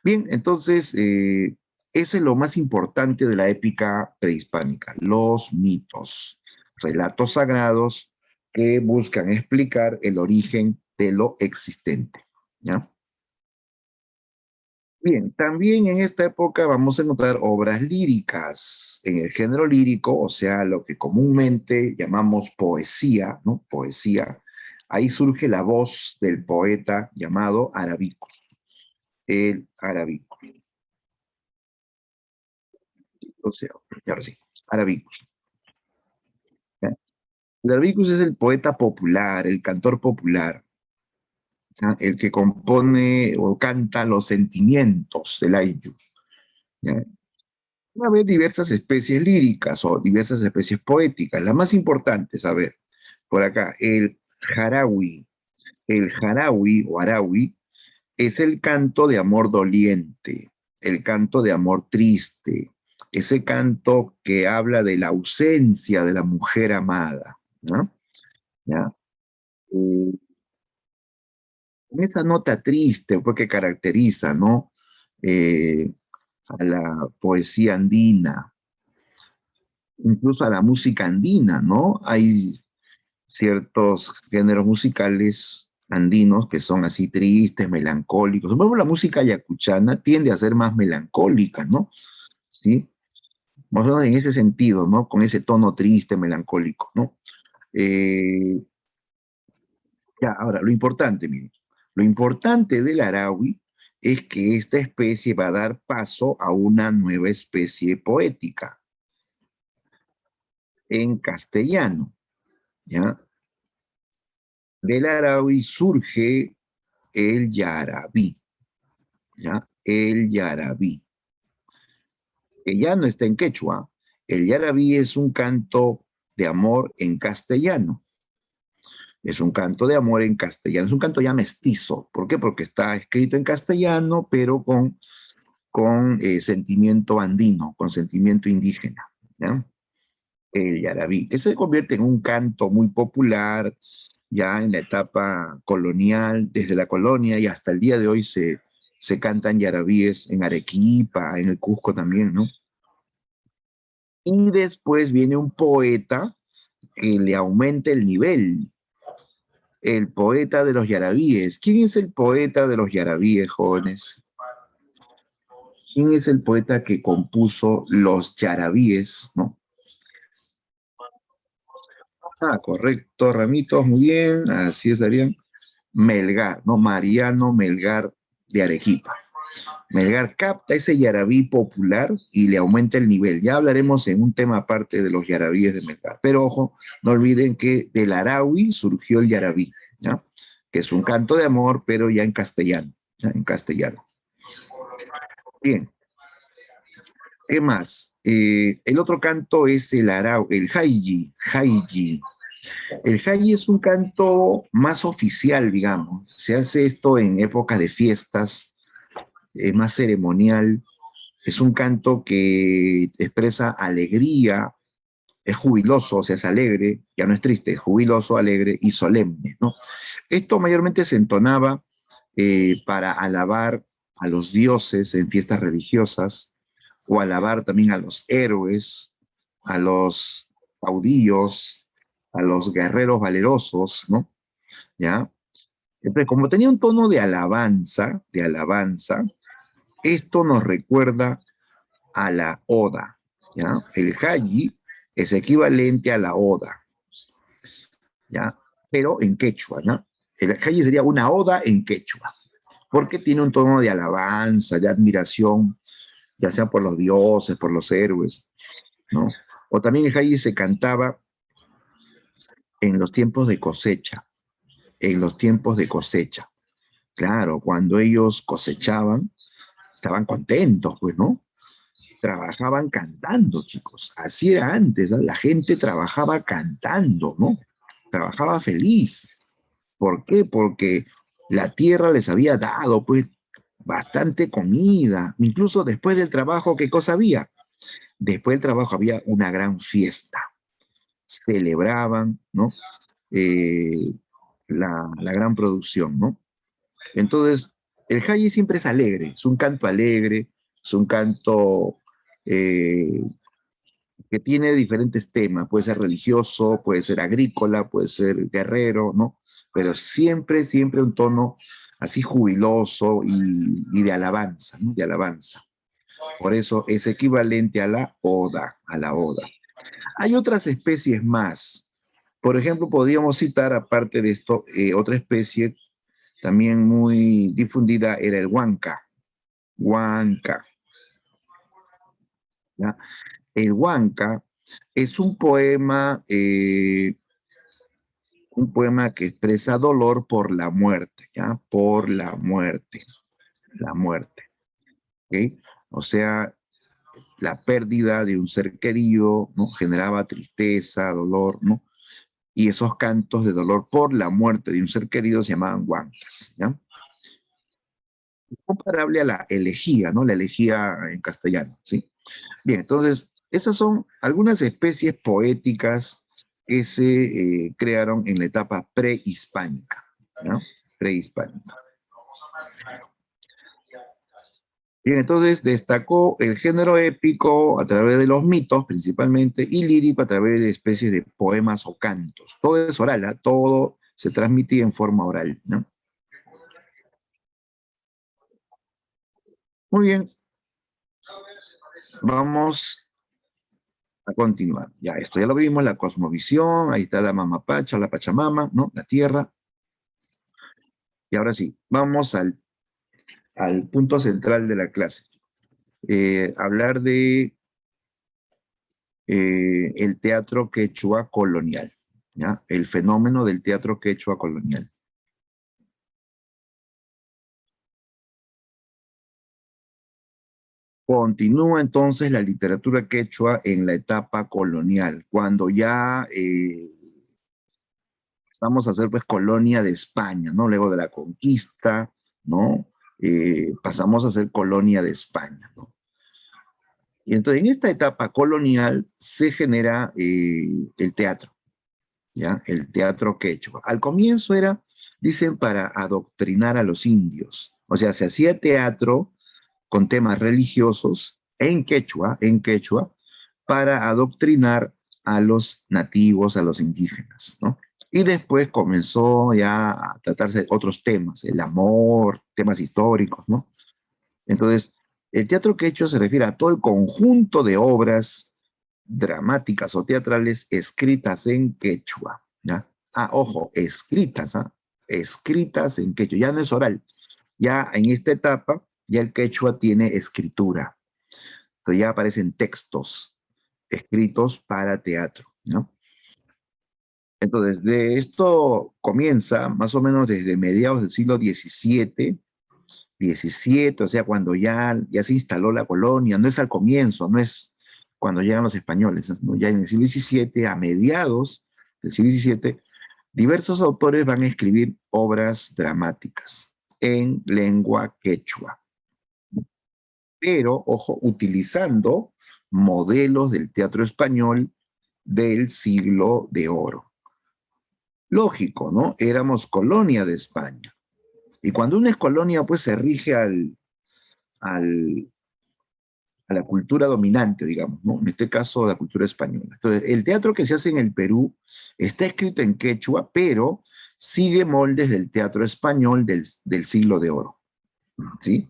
Bien, entonces, eso es lo más importante de la épica prehispánica, los mitos, relatos sagrados que buscan explicar el origen de lo existente, ¿ya? Bien, también en esta época vamos a encontrar obras líricas en el género lírico, o sea, lo que comúnmente llamamos poesía, ¿no? Poesía. Ahí surge la voz del poeta llamado Arabicus, el Arabicus. O sea, ahora sí, Arabicus. ¿Ya? El Arabicus es el poeta popular, el cantor popular, ¿ya? El que compone o canta los sentimientos del Ayllu. ¿Ya? Va a haber diversas especies líricas o diversas especies poéticas. Las más importantes, a ver, por acá, el jarawi. El jarawi o arawi es el canto de amor doliente, el canto de amor triste, ese canto que habla de la ausencia de la mujer amada, ¿no? ¿Ya? Eh, esa nota triste, pues, que caracteriza, ¿no? Eh, a la poesía andina, incluso a la música andina, ¿no? Hay ciertos géneros musicales andinos que son así tristes, melancólicos. Por ejemplo, la música yacuchana tiende a ser más melancólica, ¿no? ¿Sí? Más o menos en ese sentido, ¿no? Con ese tono triste, melancólico, ¿no? Eh, ya, ahora, lo importante, miren, lo importante del Arawi es que esta especie va a dar paso a una nueva especie poética en castellano, ¿ya? Del Arawi surge el Yarabí, ¿ya? El Yarabí, que ya no está en quechua. El Yarabí es un canto de amor en castellano. Es un canto de amor en castellano. Es un canto ya mestizo. ¿Por qué? Porque está escrito en castellano, pero con sentimiento andino, con sentimiento indígena, ¿ya? El Yarabí, que se convierte en un canto muy popular ya en la etapa colonial, desde la colonia y hasta el día de hoy se cantan yarabíes en Arequipa, en el Cusco también, ¿no? Y después viene un poeta que le aumenta el nivel, el poeta de los yarabíes. ¿Quién es el poeta de los yarabíes, jóvenes? ¿Quién es el poeta que compuso los yarabíes, no? Ah, correcto, Ramitos, muy bien, así es, Adrián. Melgar, ¿no? Mariano Melgar de Arequipa. Melgar capta ese yarabí popular y le aumenta el nivel. Ya hablaremos en un tema aparte de los yarabíes de Melgar. Pero ojo, no olviden que del araui surgió el yarabí, ¿ya? Que es un canto de amor, pero ya en castellano, ¿ya? En castellano. Bien. ¿Qué más? El otro canto es el arau, el haiji, haiji. El haiji es un canto más oficial, digamos. Se hace esto en épocas de fiestas, más ceremonial. Es un canto que expresa alegría, es jubiloso, o sea, es alegre, ya no es triste, es jubiloso, alegre y solemne, ¿no? Esto mayormente se entonaba para alabar a los dioses en fiestas religiosas, o alabar también a los héroes, a los caudillos, a los guerreros valerosos, ¿no? ¿Ya? Entonces, como tenía un tono de alabanza, esto nos recuerda a la oda, ¿ya? El hayi es equivalente a la oda, ¿ya? Pero en quechua, ¿no? El hayi sería una oda en quechua, porque tiene un tono de alabanza, de admiración, ya sea por los dioses, por los héroes, ¿no? O también el hayi se cantaba en los tiempos de cosecha, en los tiempos de cosecha. Claro, cuando ellos cosechaban, estaban contentos, pues, ¿no? Trabajaban cantando, chicos. Así era antes, ¿no? La gente trabajaba cantando, ¿no? Trabajaba feliz. ¿Por qué? Porque la tierra les había dado, pues, bastante comida. Incluso después del trabajo, ¿qué cosa había? Después del trabajo había una gran fiesta. Celebraban, ¿no? Eh, la gran producción, ¿no? Entonces, el hayi siempre es alegre, es un canto alegre, es un canto eh, que tiene diferentes temas, puede ser religioso, puede ser agrícola, puede ser guerrero, ¿no? Pero siempre, siempre un tono así jubiloso y de alabanza, ¿no? De alabanza. Por eso es equivalente a la oda, a la oda. Hay otras especies más. Por ejemplo, podríamos citar, aparte de esto, otra especie también muy difundida era el huanca. Huanca. ¿Ya? El huanca es un poema que expresa dolor por la muerte, ¿ya? Por la muerte, ¿ok? O sea, la pérdida de un ser querido, ¿no? Generaba tristeza, dolor, ¿no? Y esos cantos de dolor por la muerte de un ser querido se llamaban huancas, ¿ya? Comparable a la elegía, ¿no? La elegía en castellano, ¿sí? Bien, entonces, esas son algunas especies poéticas que se crearon en la etapa prehispánica, ¿no? Prehispánica. Bien, entonces destacó el género épico a través de los mitos principalmente y lírico a través de especies de poemas o cantos. Todo es oral, ¿eh? Todo se transmitía en forma oral, ¿no? Muy bien, vamos a continuar. Ya, esto ya lo vimos, la cosmovisión, ahí está la mamapacha, la pachamama, ¿no? La tierra. Y ahora sí, vamos al punto central de la clase. Hablar de el teatro quechua colonial, ¿ya? El fenómeno del teatro quechua colonial. Continúa entonces la literatura quechua en la etapa colonial, cuando ya pasamos a ser pues colonia de España, ¿no? Luego de la conquista, ¿no? Pasamos a ser colonia de España, ¿no? Y entonces en esta etapa colonial se genera el teatro, ¿ya? El teatro quechua. Al comienzo era, dicen, para adoctrinar a los indios. O sea, se hacía teatro con temas religiosos en quechua, para adoctrinar a los nativos, a los indígenas, ¿no? Y después comenzó ya a tratarse de otros temas, el amor, temas históricos, ¿no? Entonces, el teatro quechua se refiere a todo el conjunto de obras dramáticas o teatrales escritas en quechua, ¿ya? Ah, ojo, escritas, ¿ah? escritas en quechua, ya no es oral. Ya en esta etapa, ya el quechua tiene escritura. Entonces ya aparecen textos escritos para teatro, ¿no? Entonces, de esto comienza más o menos desde mediados del siglo XVII, o sea, cuando ya se instaló la colonia, no es al comienzo, no es cuando llegan los españoles, ¿no? Ya en el siglo XVII, a mediados del siglo XVII, diversos autores van a escribir obras dramáticas en lengua quechua, pero, ojo, utilizando modelos del teatro español del siglo de oro. Lógico, ¿no? Éramos colonia de España. Y cuando una es colonia, pues se rige a la cultura dominante, digamos, ¿no? En este caso, la cultura española. Entonces, el teatro que se hace en el Perú está escrito en quechua, pero sigue moldes del teatro español del siglo de oro, ¿sí?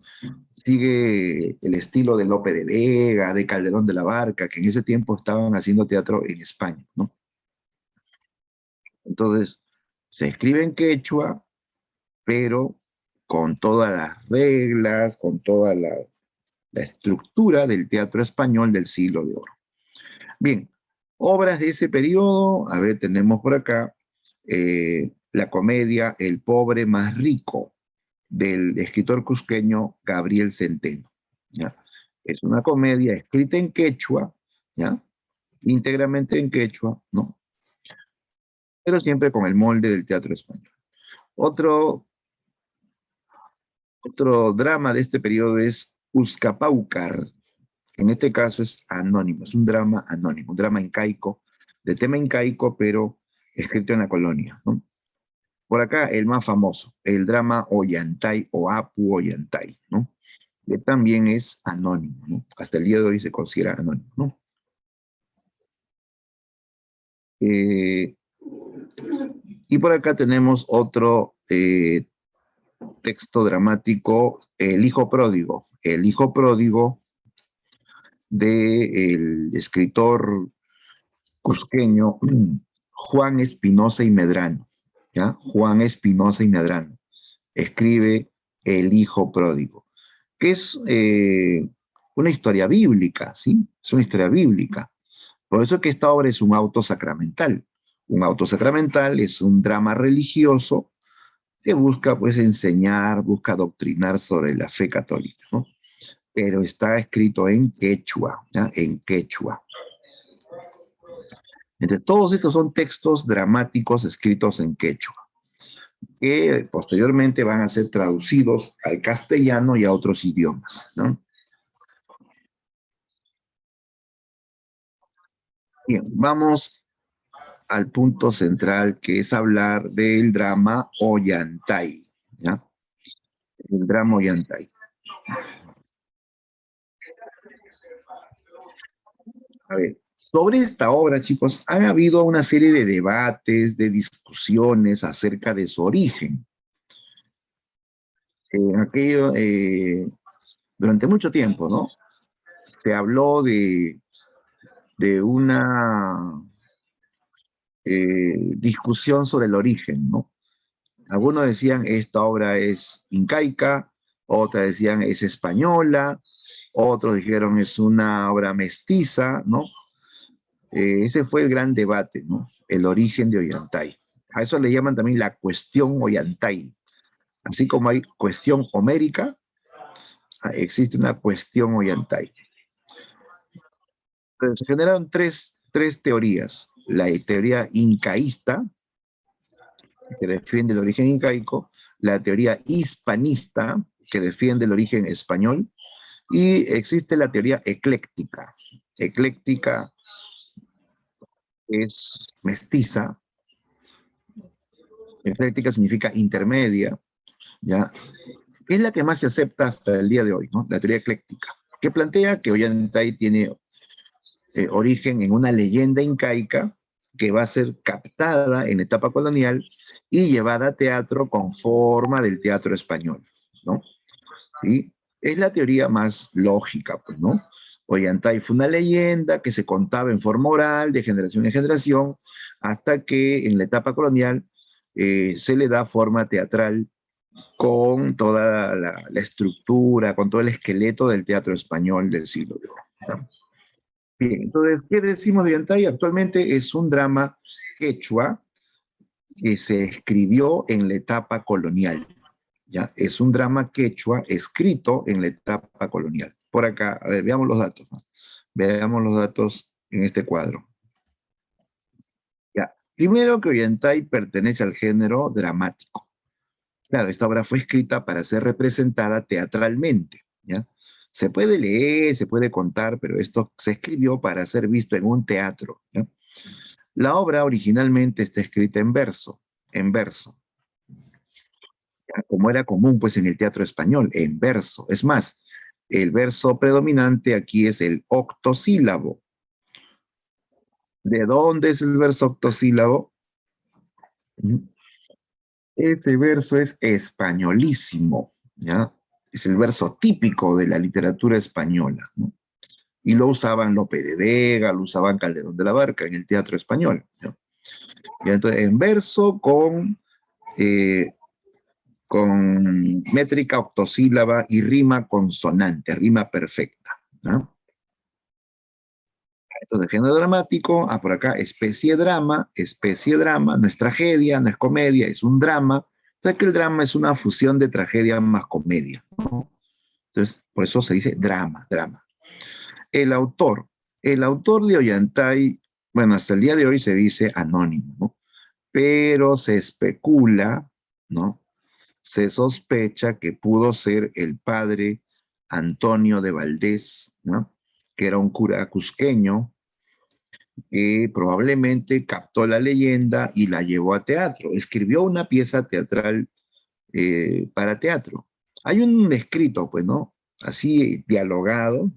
Sigue el estilo de Lope de Vega, de Calderón de la Barca, que en ese tiempo estaban haciendo teatro en España, ¿no? Entonces, se escribe en quechua, pero con todas las reglas, con toda la estructura del teatro español del siglo de oro. Bien, obras de ese periodo, a ver, tenemos por acá la comedia El pobre más rico, del escritor cusqueño Gabriel Centeno, ¿ya? Es una comedia escrita en quechua, ¿ya? Íntegramente en quechua, ¿no? Pero siempre con el molde del teatro español. Otro drama de este periodo es Uzcapaucar. En este caso es anónimo, es un drama anónimo, un drama incaico, de tema incaico, pero escrito en la colonia, ¿no? Por acá, el más famoso, el drama Ollantay o Apu Ollantay, ¿no? Que también es anónimo, ¿no? Hasta el día de hoy se considera anónimo, ¿no? Y por acá tenemos otro texto dramático, El hijo pródigo. El hijo pródigo del escritor cusqueño Juan Espinosa y Medrano, ¿ya? Juan Espinosa y Medrano escribe El hijo pródigo, que es una historia bíblica, ¿sí? Es una historia bíblica. Por eso que esta obra es un auto sacramental. Un auto sacramental es un drama religioso que busca, pues, enseñar, busca adoctrinar sobre la fe católica, ¿no? Pero está escrito en quechua, ¿ya? En quechua. Entonces, todos estos son textos dramáticos escritos en quechua, que posteriormente van a ser traducidos al castellano y a otros idiomas, ¿no? Bien, vamos al punto central, que es hablar del drama Ollantay, ¿ya? El drama Ollantay. A ver, sobre esta obra, chicos, han habido una serie de debates, de discusiones acerca de su origen. Durante mucho tiempo, ¿no? Se habló de una discusión sobre el origen, ¿no? Algunos decían esta obra es incaica, otros decían es española, otros dijeron es una obra mestiza, ¿no? Ese fue el gran debate, ¿no? El origen de Ollantay. A eso le llaman también la cuestión Ollantay. Así como hay cuestión homérica, existe una cuestión Ollantay. Pero se generaron tres teorías. La teoría incaísta, que defiende el origen incaico, la teoría hispanista, que defiende el origen español, y existe la teoría ecléctica. Ecléctica es mestiza, ecléctica significa intermedia, ¿ya? Es la que más se acepta hasta el día de hoy, ¿no? La teoría ecléctica, que plantea que Ollantay tiene origen en una leyenda incaica que va a ser captada en etapa colonial y llevada a teatro con forma del teatro español, ¿no? ¿Sí? Es la teoría más lógica, pues, ¿no? Ollantay fue una leyenda que se contaba en forma oral de generación en generación hasta que en la etapa colonial se le da forma teatral con toda la estructura, con todo el esqueleto del teatro español del siglo de oro, ¿no? Bien, entonces, ¿qué decimos de Ollantay? Actualmente es un drama quechua que se escribió en la etapa colonial, ¿ya? Es un drama quechua escrito en la etapa colonial. Por acá, a ver, veamos los datos, ¿no? Veamos los datos en este cuadro. Ya. Primero que Ollantay pertenece al género dramático. Claro, esta obra fue escrita para ser representada teatralmente, ¿ya? Se puede leer, se puede contar, pero esto se escribió para ser visto en un teatro, ¿ya? La obra originalmente está escrita en verso, ¿ya? Como era común pues en el teatro español, en verso. Es más, el verso predominante aquí es el octosílabo. ¿De dónde es el verso octosílabo? Este verso es españolísimo, ¿ya? Es el verso típico de la literatura española, ¿no? Y lo usaban Lope de Vega, lo usaban Calderón de la Barca en el teatro español, ¿no? Y entonces, en verso con métrica octosílaba y rima consonante, rima perfecta, ¿no? Entonces, género dramático, por acá, especie drama, no es tragedia, no es comedia, es un drama. Entonces, que el drama es una fusión de tragedia más comedia, ¿no? Entonces, por eso se dice drama, drama. El autor, el autor de Ollantay, bueno, hasta el día de hoy se dice anónimo, ¿no? Pero se especula, ¿no? Se sospecha que pudo ser el padre Antonio de Valdés, ¿no? Que era un cura cusqueño, que probablemente captó la leyenda y la llevó a teatro. Escribió una pieza teatral para teatro. Hay un escrito, pues, ¿no? Así dialogado,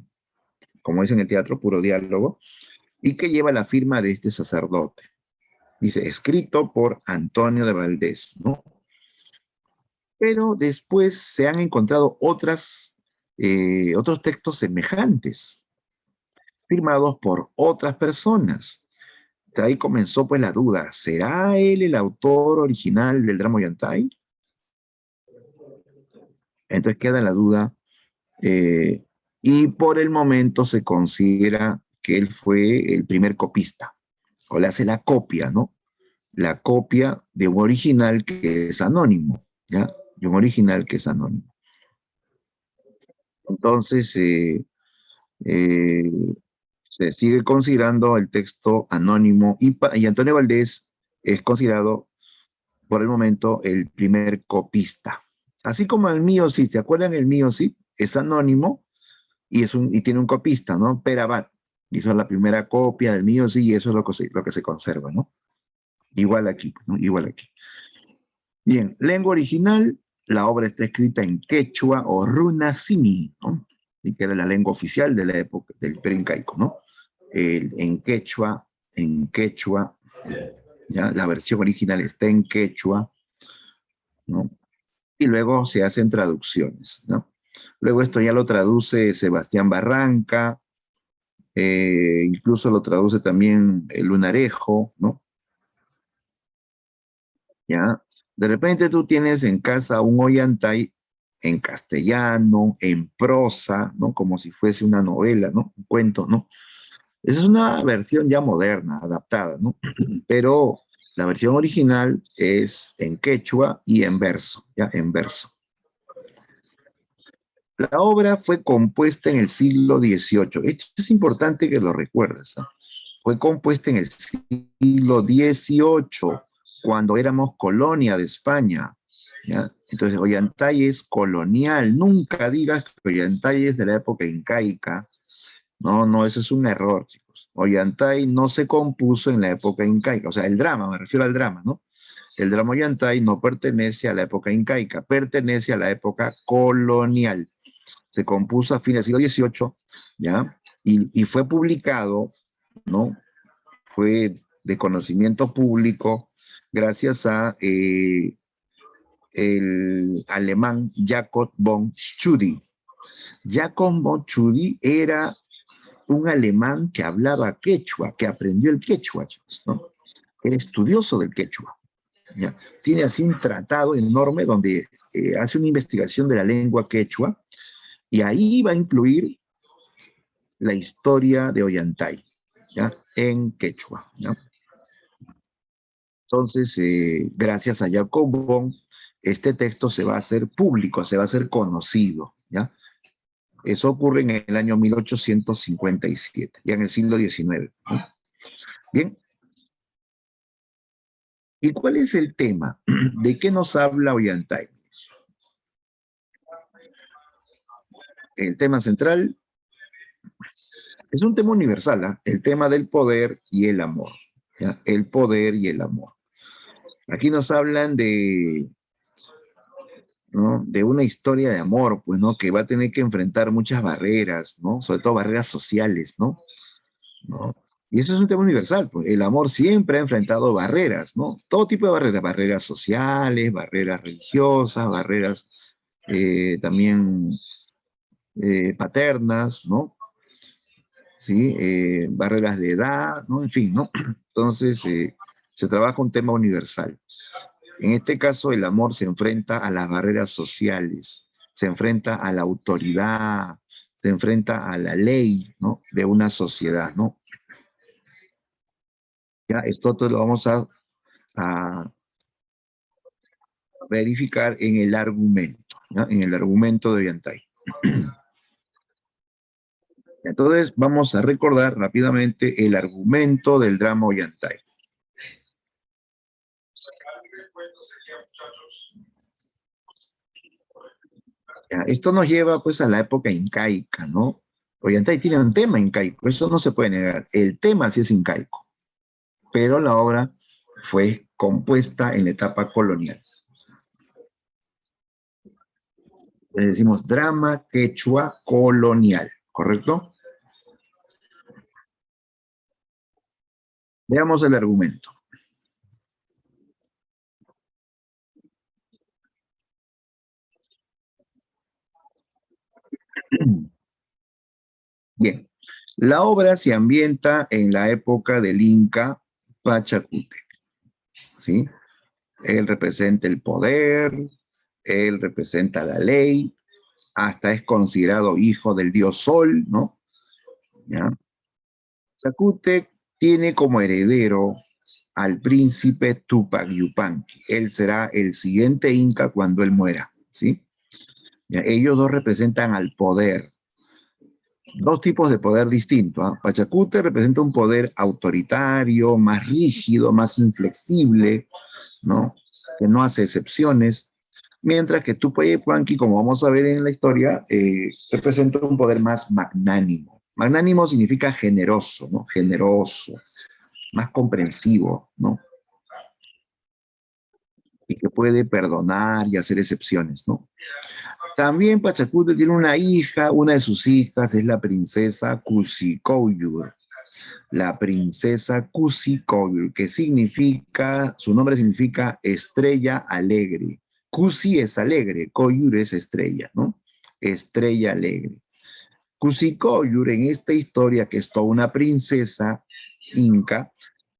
como es en el teatro, puro diálogo, y que lleva la firma de este sacerdote. Dice, escrito por Antonio de Valdés, ¿no? Pero después se han encontrado otros textos semejantes, firmados por otras personas. De ahí comenzó pues la duda, ¿será él el autor original del drama Ollantay? Entonces queda la duda, eh, y por el momento se considera que él fue el primer copista, o le hace la copia, ¿no? La copia de un original que es anónimo, ¿ya? De un original que es anónimo. Entonces, eh, se sigue considerando el texto anónimo y Antonio Valdés es considerado por el momento el primer copista. Así como el mío, sí, ¿se acuerdan? El mío, sí, es anónimo y tiene un copista, ¿no? Perabat hizo la primera copia del mío, sí, y eso es lo que se conserva, ¿no? Igual aquí, ¿no? Igual aquí. Bien, lengua original, la obra está escrita en quechua o runasimi, ¿no? Y que era la lengua oficial de la época del Imperio Incaico, ¿no? En quechua, ¿ya? La versión original está en quechua, ¿no? Y luego se hacen traducciones, ¿no? Luego esto ya lo traduce Sebastián Barranca, incluso lo traduce también el Lunarejo, ¿no? ¿Ya? De repente tú tienes en casa un Ollantay en castellano, en prosa, ¿no? Como si fuese una novela, ¿no? Un cuento, ¿no? Esa es una versión ya moderna, adaptada, ¿no? Pero la versión original es en quechua y en verso, ¿ya? En verso. La obra fue compuesta en el siglo XVIII. Esto es importante que lo recuerdes, ¿no? Fue compuesta en el siglo XVIII, cuando éramos colonia de España, ¿ya? Entonces, Ollantay es colonial. Nunca digas que Ollantay es de la época incaica. No, no, eso es un error, chicos. Ollantay no se compuso en la época incaica. O sea, el drama, me refiero al drama, ¿no? El drama Ollantay no pertenece a la época incaica, pertenece a la época colonial. Se compuso a fines del siglo XVIII, ¿ya? Y fue publicado, ¿no? Fue de conocimiento público gracias a el alemán Jacob von Tschudi. Jacob von Tschudi era un alemán que hablaba quechua, que aprendió el quechua, ¿no? Era estudioso del quechua, ¿ya? Tiene así un tratado enorme donde hace una investigación de la lengua quechua y ahí va a incluir la historia de Ollantay, ¿ya? En quechua, ¿ya? Entonces, gracias a Jacob Bon, este texto se va a hacer público, se va a hacer conocido, ¿ya? Eso ocurre en el año 1857, ya en el siglo XIX, ¿no? Bien. ¿Y cuál es el tema? ¿De qué nos habla Ollantay? El tema central es un tema universal, ¿eh? El tema del poder y el amor, ¿ya? El poder y el amor. Aquí nos hablan de, ¿no? De una historia de amor, pues, ¿no? Que va a tener que enfrentar muchas barreras, ¿no? Sobre todo barreras sociales, ¿no? ¿No? Y eso es un tema universal, pues el amor siempre ha enfrentado barreras, ¿no? Todo tipo de barreras, barreras sociales, barreras religiosas, barreras también paternas, ¿no? ¿Sí? Barreras de edad, ¿no? En fin, ¿no? Entonces, se trabaja un tema universal. En este caso, el amor se enfrenta a las barreras sociales, se enfrenta a la autoridad, se enfrenta a la ley, ¿no? De una sociedad, ¿no? Ya, esto todo lo vamos a verificar en el argumento, ¿no? En el argumento de Ollantay. Entonces, vamos a recordar rápidamente el argumento del drama Ollantay. Ya, esto nos lleva pues a la época incaica, ¿no? Ollantay tiene un tema incaico, eso no se puede negar. El tema sí es incaico, pero la obra fue compuesta en la etapa colonial. Le decimos drama quechua colonial, ¿correcto? Veamos el argumento. Bien, la obra se ambienta en la época del Inca Pachacútec, ¿sí? Él representa el poder, él representa la ley, hasta es considerado hijo del dios Sol, ¿no? ¿Ya? Pachacútec tiene como heredero al príncipe Tupac Yupanqui. Él será el siguiente Inca cuando él muera, ¿sí? ¿Ya? Ellos dos representan al poder. Dos tipos de poder distintos, ¿eh? Pachacútec representa un poder autoritario, más rígido, más inflexible, ¿no? Que no hace excepciones, mientras que Tupac Yupanqui, como vamos a ver en la historia, representa un poder más magnánimo. Magnánimo significa generoso, ¿no? Generoso, más comprensivo, ¿no? Y que puede perdonar y hacer excepciones, ¿no? También Pachacútec tiene una hija, una de sus hijas es la princesa Cusicoyur. La princesa Cusicoyur, que significa, su nombre significa estrella alegre. Cusi es alegre, Coyur es estrella, ¿no? Estrella alegre. Cusicoyur, en esta historia, que es toda una princesa inca,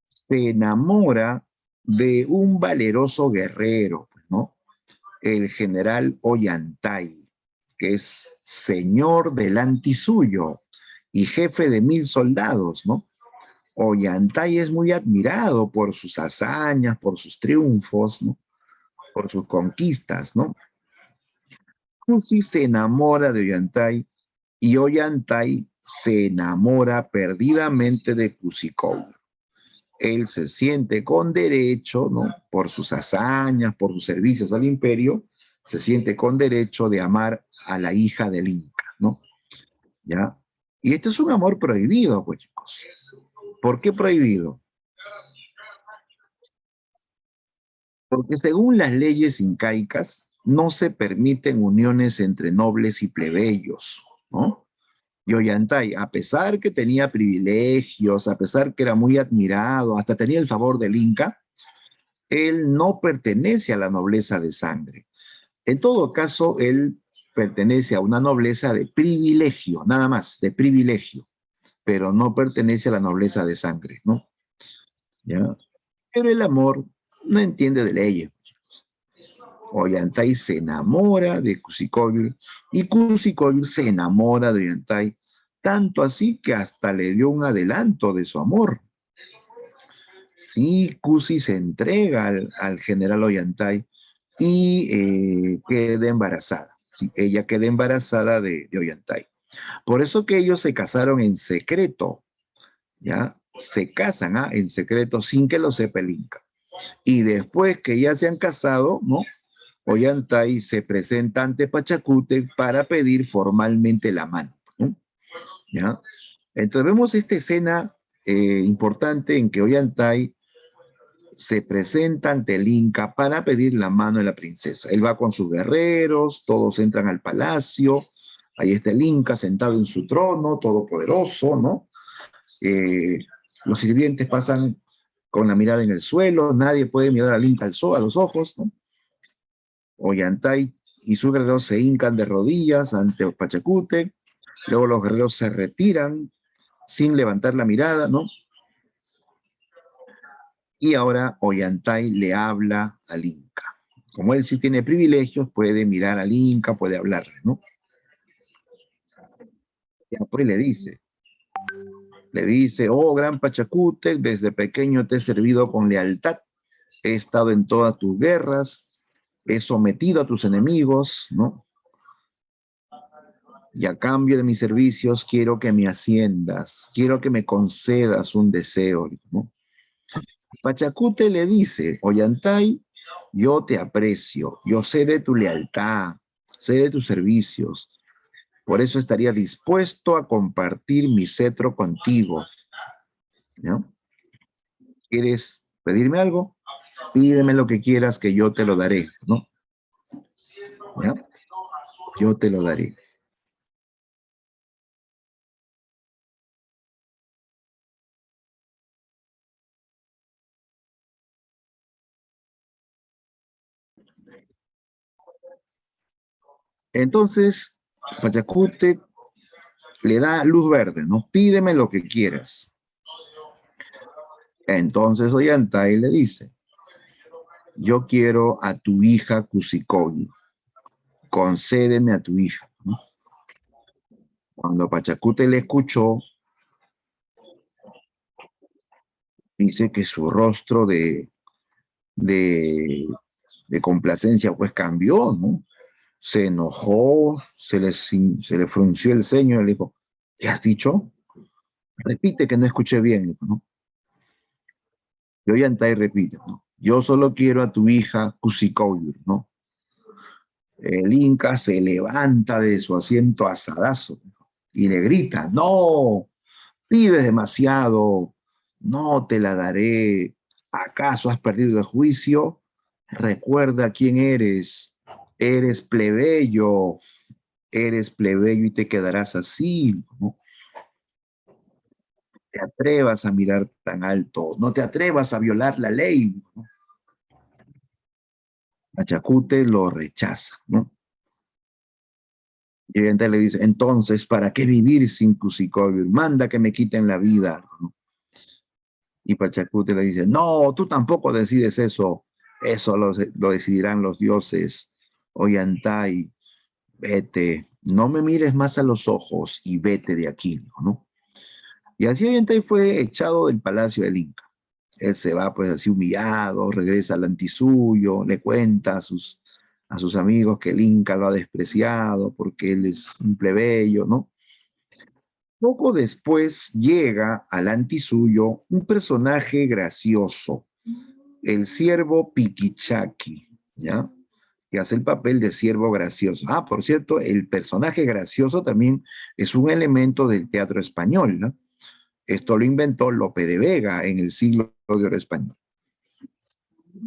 se enamora de un valeroso guerrero, ¿no? El general Ollantay, que es señor delante suyo y jefe de 1000 soldados, ¿no? Ollantay es muy admirado por sus hazañas, por sus triunfos, ¿no? Por sus conquistas, ¿no? Cusi se enamora de Ollantay y Ollantay se enamora perdidamente de Cusicou. Él se siente con derecho, ¿no? Por sus hazañas, por sus servicios al imperio, se siente con derecho de amar a la hija del Inca, ¿no? ¿Ya? Y este es un amor prohibido, pues, chicos. ¿Por qué prohibido? Porque según las leyes incaicas, no se permiten uniones entre nobles y plebeyos, ¿no? Y Ollantay, a pesar que tenía privilegios, a pesar que era muy admirado, hasta tenía el favor del Inca, él no pertenece a la nobleza de sangre. En todo caso, él pertenece a una nobleza de privilegio, nada más, de privilegio, pero no pertenece a la nobleza de sangre, ¿no? ¿Ya? Pero el amor no entiende de leyes. Ollantay se enamora de Kusicoyur y Kusicoyur se enamora de Ollantay, tanto así que hasta le dio un adelanto de su amor. Sí, Kusi se entrega al general Ollantay y queda embarazada. Ella queda embarazada de Ollantay. Por eso que ellos se casaron en secreto, ¿ya? Se casan en secreto sin que lo sepa el Inca. Y después que ya se han casado, ¿no? Ollantay se presenta ante Pachacútec para pedir formalmente la mano, ¿no? ¿Ya? Entonces vemos esta escena importante en que Ollantay se presenta ante el Inca para pedir la mano de la princesa. Él va con sus guerreros, todos entran al palacio, ahí está el Inca sentado en su trono, todopoderoso, ¿no? Los sirvientes pasan con la mirada en el suelo, nadie puede mirar al Inca a los ojos, ¿no? Ollantay y sus guerreros se hincan de rodillas ante Pachacútec, luego los guerreros se retiran sin levantar la mirada, ¿no? Y ahora Ollantay le habla al Inca. Como él sí tiene privilegios, puede mirar al Inca, puede hablarle, ¿no? Y después le dice, oh gran Pachacútec, desde pequeño te he servido con lealtad, he estado en todas tus guerras, he sometido a tus enemigos, ¿no? Y a cambio de mis servicios quiero que me asciendas, quiero que me concedas un deseo, ¿no? Pachacútec le dice, Ollantay, yo te aprecio, yo sé de tu lealtad, sé de tus servicios, por eso estaría dispuesto a compartir mi cetro contigo, ¿no? ¿Quieres pedirme algo? Pídeme lo que quieras que yo te lo daré, ¿no? ¿Ya? Yo te lo daré. Entonces, Pachacútec le da luz verde, ¿no? Pídeme lo que quieras. Entonces Ollantay le dice, yo quiero a tu hija Kusicoyo, concédeme a tu hija, ¿no? Cuando Pachacútec le escuchó, dice que su rostro de, de complacencia pues cambió, ¿no? Se enojó, se le frunció el ceño y le dijo, ¿qué has dicho? Repite que no escuché bien, ¿no? Y Ollantay repite, ¿no? Yo solo quiero a tu hija Kusicoyo, ¿no? El Inca se levanta de su asiento asadazo y le grita, no, pides demasiado, no te la daré, ¿acaso has perdido el juicio? Recuerda quién eres, eres plebeyo y te quedarás así, ¿no? Te atrevas a mirar tan alto, no te atrevas a violar la ley, ¿no? Pachacútec lo rechaza, ¿no? Y entonces le dice, entonces, ¿para qué vivir sin Kusicoyo? Manda que me quiten la vida, ¿no? Y Pachacútec le dice, no, tú tampoco decides eso, eso lo decidirán los dioses. Ollantay, vete, no me mires más a los ojos y vete de aquí, ¿no? Y así Ollantay fue echado del palacio del Inca. Él se va pues así humillado, regresa al antisuyo, le cuenta a sus amigos que el Inca lo ha despreciado porque él es un plebeyo, ¿no? Poco después llega al antisuyo un personaje gracioso, el ciervo Piquichaqui, ¿ya? Que hace el papel de ciervo gracioso. Ah, por cierto, el personaje gracioso también es un elemento del teatro español, ¿no? Esto lo inventó Lope de Vega en el siglo de oro español.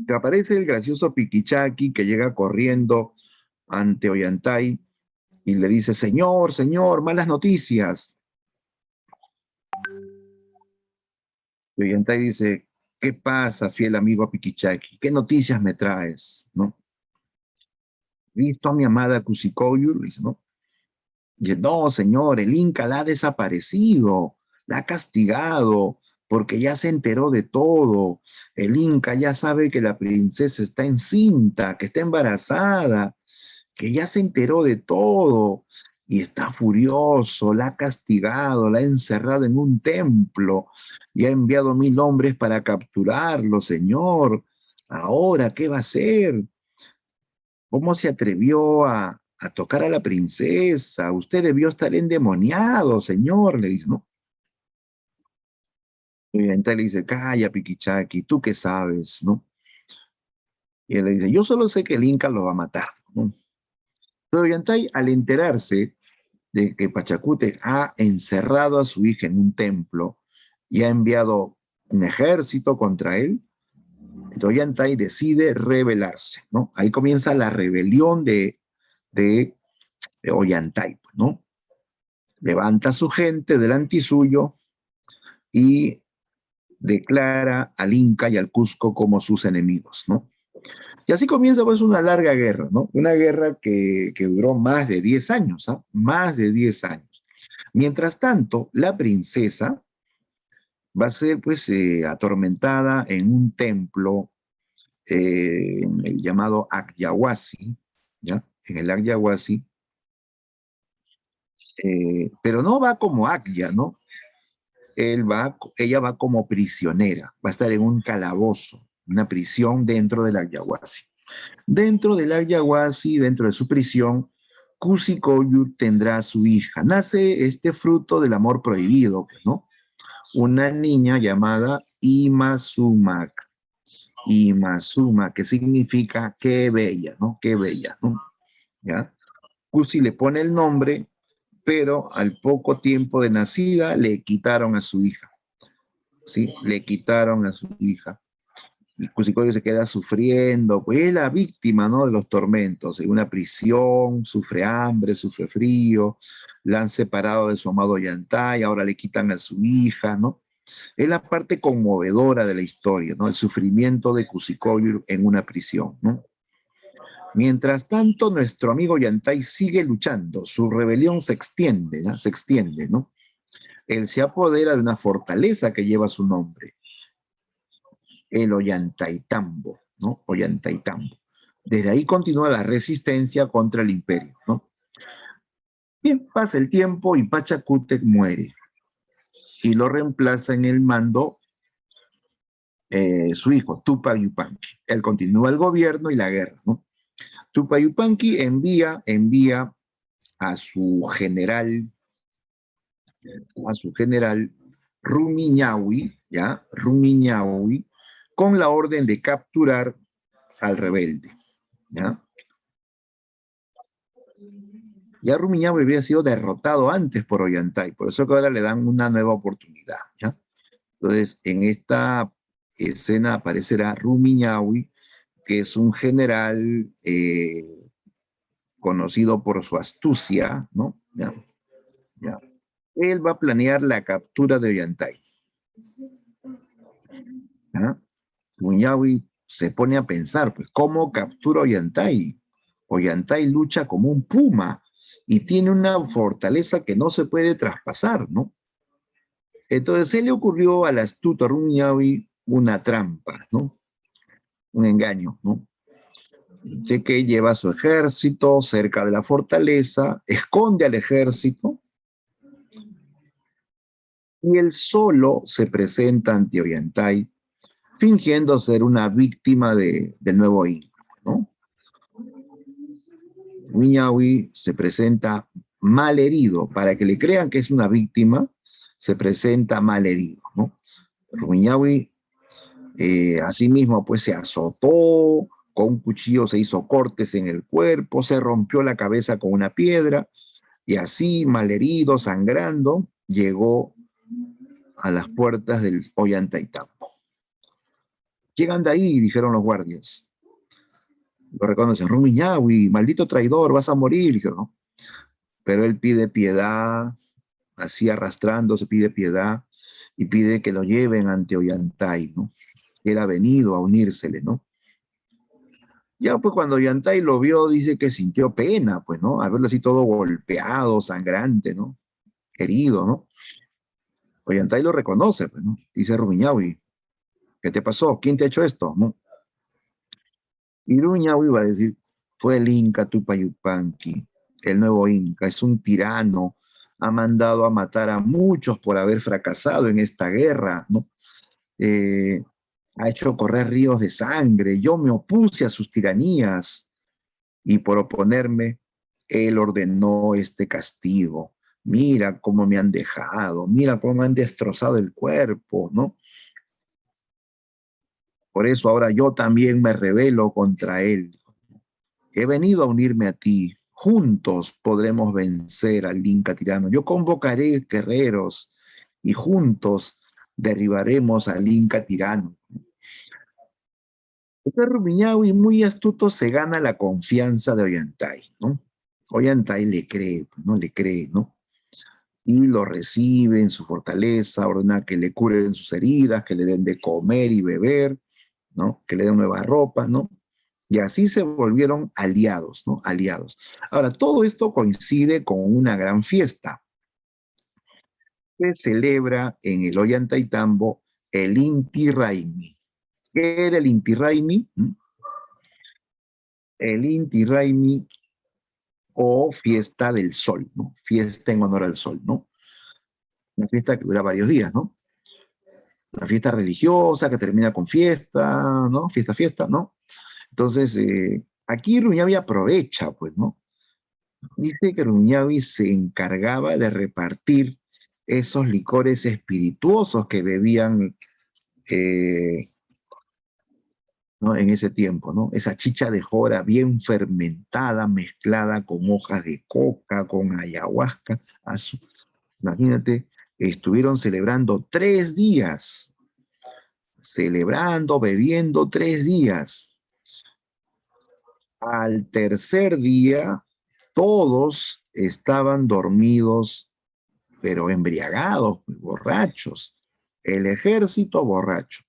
Que aparece el gracioso Piquichaqui que llega corriendo ante Ollantay y le dice, señor, señor, malas noticias. Y Ollantay dice, ¿qué pasa, fiel amigo Piquichaqui? ¿Qué noticias me traes? ¿No? ¿Visto a mi amada Kusicoyo? Dice, ¿no? Dice, no, señor, el Inca la ha desaparecido, la ha castigado, porque ya se enteró de todo. El Inca ya sabe que la princesa está encinta, que está embarazada, que ya se enteró de todo y está furioso, la ha castigado, la ha encerrado en un templo y ha enviado 1000 hombres para capturarlo, señor. Ahora, ¿qué va a hacer? ¿Cómo se atrevió a tocar a la princesa? Usted debió estar endemoniado, señor, le dice, ¿no? Y entonces le dice, calla, Piquichaki, ¿tú qué sabes, no? Y él le dice, yo solo sé que el Inca lo va a matar, ¿no? Pero Ollantay, al enterarse de que Pachacútec ha encerrado a su hija en un templo y ha enviado un ejército contra él, entonces Ollantay decide rebelarse, ¿no? Ahí comienza la rebelión de Ollantay, pues, ¿no? Levanta a su gente delante suyo y declara al Inca y al Cusco como sus enemigos, ¿no? Y así comienza pues una larga guerra, ¿no? Una guerra que duró más de 10 años, ¿ah? Más de 10 años. Mientras tanto, la princesa va a ser pues atormentada en un templo el llamado Akyawasi, ¿ya? En el Akyawasi, pero no va como Akya, ¿no? Ella va como prisionera, va a estar en un calabozo, una prisión dentro del Akyawasi. Dentro del Akyawasi, dentro de su prisión, Kusikoyu tendrá a su hija. Nace este fruto del amor prohibido, ¿no? Una niña llamada Imazuma, Imazuma, que significa qué bella, ¿no? Qué bella, ¿no? ¿Ya? Kusi le pone el nombre, pero al poco tiempo de nacida le quitaron a su hija, ¿sí? Le quitaron a su hija. Y Kusikoyo se queda sufriendo, pues es la víctima, ¿no? De los tormentos, en una prisión, sufre hambre, sufre frío, la han separado de su amado Ollantay, ahora le quitan a su hija, ¿no? Es la parte conmovedora de la historia, ¿no? El sufrimiento de Kusikoyo en una prisión, ¿no? Mientras tanto, nuestro amigo Ollantay sigue luchando, su rebelión se extiende, ¿no? Se extiende, ¿no? Él se apodera de una fortaleza que lleva su nombre, el Ollantaytambo, ¿no? Ollantaytambo. Desde ahí continúa la resistencia contra el imperio, ¿no? Bien, pasa el tiempo y Pachacútec muere y lo reemplaza en el mando su hijo, Tupac Yupanqui. Él continúa el gobierno y la guerra, ¿no? Tupac Yupanqui envía a su general Rumiñahui, ¿ya? Rumiñahui, con la orden de capturar al rebelde, ¿ya? Ya Rumiñahui había sido derrotado antes por Ollantay, por eso que ahora le dan una nueva oportunidad, ¿ya? Entonces, en esta escena aparecerá Rumiñahui, que es un general conocido por su astucia, ¿no? ¿Ya? ¿Ya? Él va a planear la captura de Ollantay. ¿Ya? Rumiñahui se pone a pensar, pues, ¿cómo captura Ollantay? Ollantay lucha como un puma y tiene una fortaleza que no se puede traspasar, ¿no? Entonces se le ocurrió al astuto Rumiñahui una trampa, ¿no? Un engaño, ¿no? Sé que lleva su ejército cerca de la fortaleza, esconde al ejército y él solo se presenta ante Ollantay fingiendo ser una víctima del nuevo Inca, ¿no? Rumiñahui se presenta mal herido, para que le crean que es una víctima, se presenta mal herido, ¿no? Rumiñahui asimismo pues se azotó, con un cuchillo se hizo cortes en el cuerpo, se rompió la cabeza con una piedra y así malherido, sangrando, llegó a las puertas del Ollantaytambo. ¿Quién anda ahí? Dijeron los guardias. Lo reconocen, Rumiñahui, maldito traidor, vas a morir, dijeron, ¿no? Pero él pide piedad, así arrastrándose, pide piedad y pide que lo lleven ante Ollantay, ¿no? Él ha venido a unírsele, ¿no? Ya pues cuando Ollantay lo vio, dice que sintió pena, pues, ¿no? A verlo así todo golpeado, sangrante, ¿no? Herido, ¿no? Ollantay lo reconoce, pues, ¿no? Dice Rumiñahui, ¿qué te pasó? ¿Quién te ha hecho esto? ¿No? Y Rumiñahui va a decir, fue el Inca Tupayupanqui, el nuevo Inca, es un tirano, ha mandado a matar a muchos por haber fracasado en esta guerra, ¿no? Ha hecho correr ríos de sangre, yo me opuse a sus tiranías y por oponerme, él ordenó este castigo. Mira cómo me han dejado, mira cómo me han destrozado el cuerpo, ¿no? Por eso ahora yo también me rebelo contra él. He venido a unirme a ti. Juntos podremos vencer al Inca tirano. Yo convocaré guerreros y juntos derribaremos al Inca tirano. Este Rumiñahui muy astuto se gana la confianza de Ollantay, ¿no? Ollantay le cree, pues, ¿no? Le cree, ¿no? Y lo recibe en su fortaleza, ordena que le curen sus heridas, que le den de comer y beber, ¿no? Que le den nueva ropa, ¿no? Y así se volvieron aliados, ¿no? Aliados. Ahora, todo esto coincide con una gran fiesta que celebra en el Ollantaytambo el Inti Raymi. ¿Qué era el Inti Raymi? El Inti Raymi o fiesta del sol, ¿no? Fiesta en honor al sol, ¿no? Una fiesta que dura varios días, ¿no? Una fiesta religiosa que termina con fiesta, ¿no? Fiesta, fiesta, ¿no? Entonces, aquí Rumiñahui aprovecha, pues, ¿no? Dice que Rumiñahui se encargaba de repartir esos licores espirituosos que bebían eh, ¿no? En ese tiempo, ¿no? Esa chicha de jora bien fermentada, mezclada con hojas de coca, con ayahuasca, imagínate, estuvieron celebrando 3 días, celebrando, bebiendo 3 días. Al tercer día, todos estaban dormidos, pero embriagados, borrachos. El ejército borracho,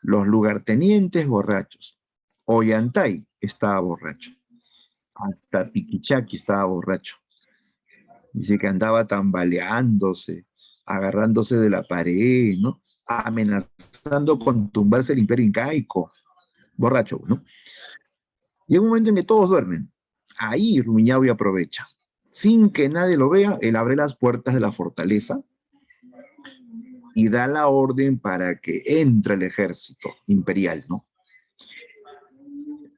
los lugartenientes borrachos. Ollantay estaba borracho, hasta Piquichaqui estaba borracho. Dice que andaba tambaleándose, agarrándose de la pared, ¿no? Amenazando con tumbarse el imperio incaico. Borracho, ¿no? Llega un momento en que todos duermen. Ahí Rumiñahui aprovecha. Sin que nadie lo vea, él abre las puertas de la fortaleza y da la orden para que entre el ejército imperial, ¿no?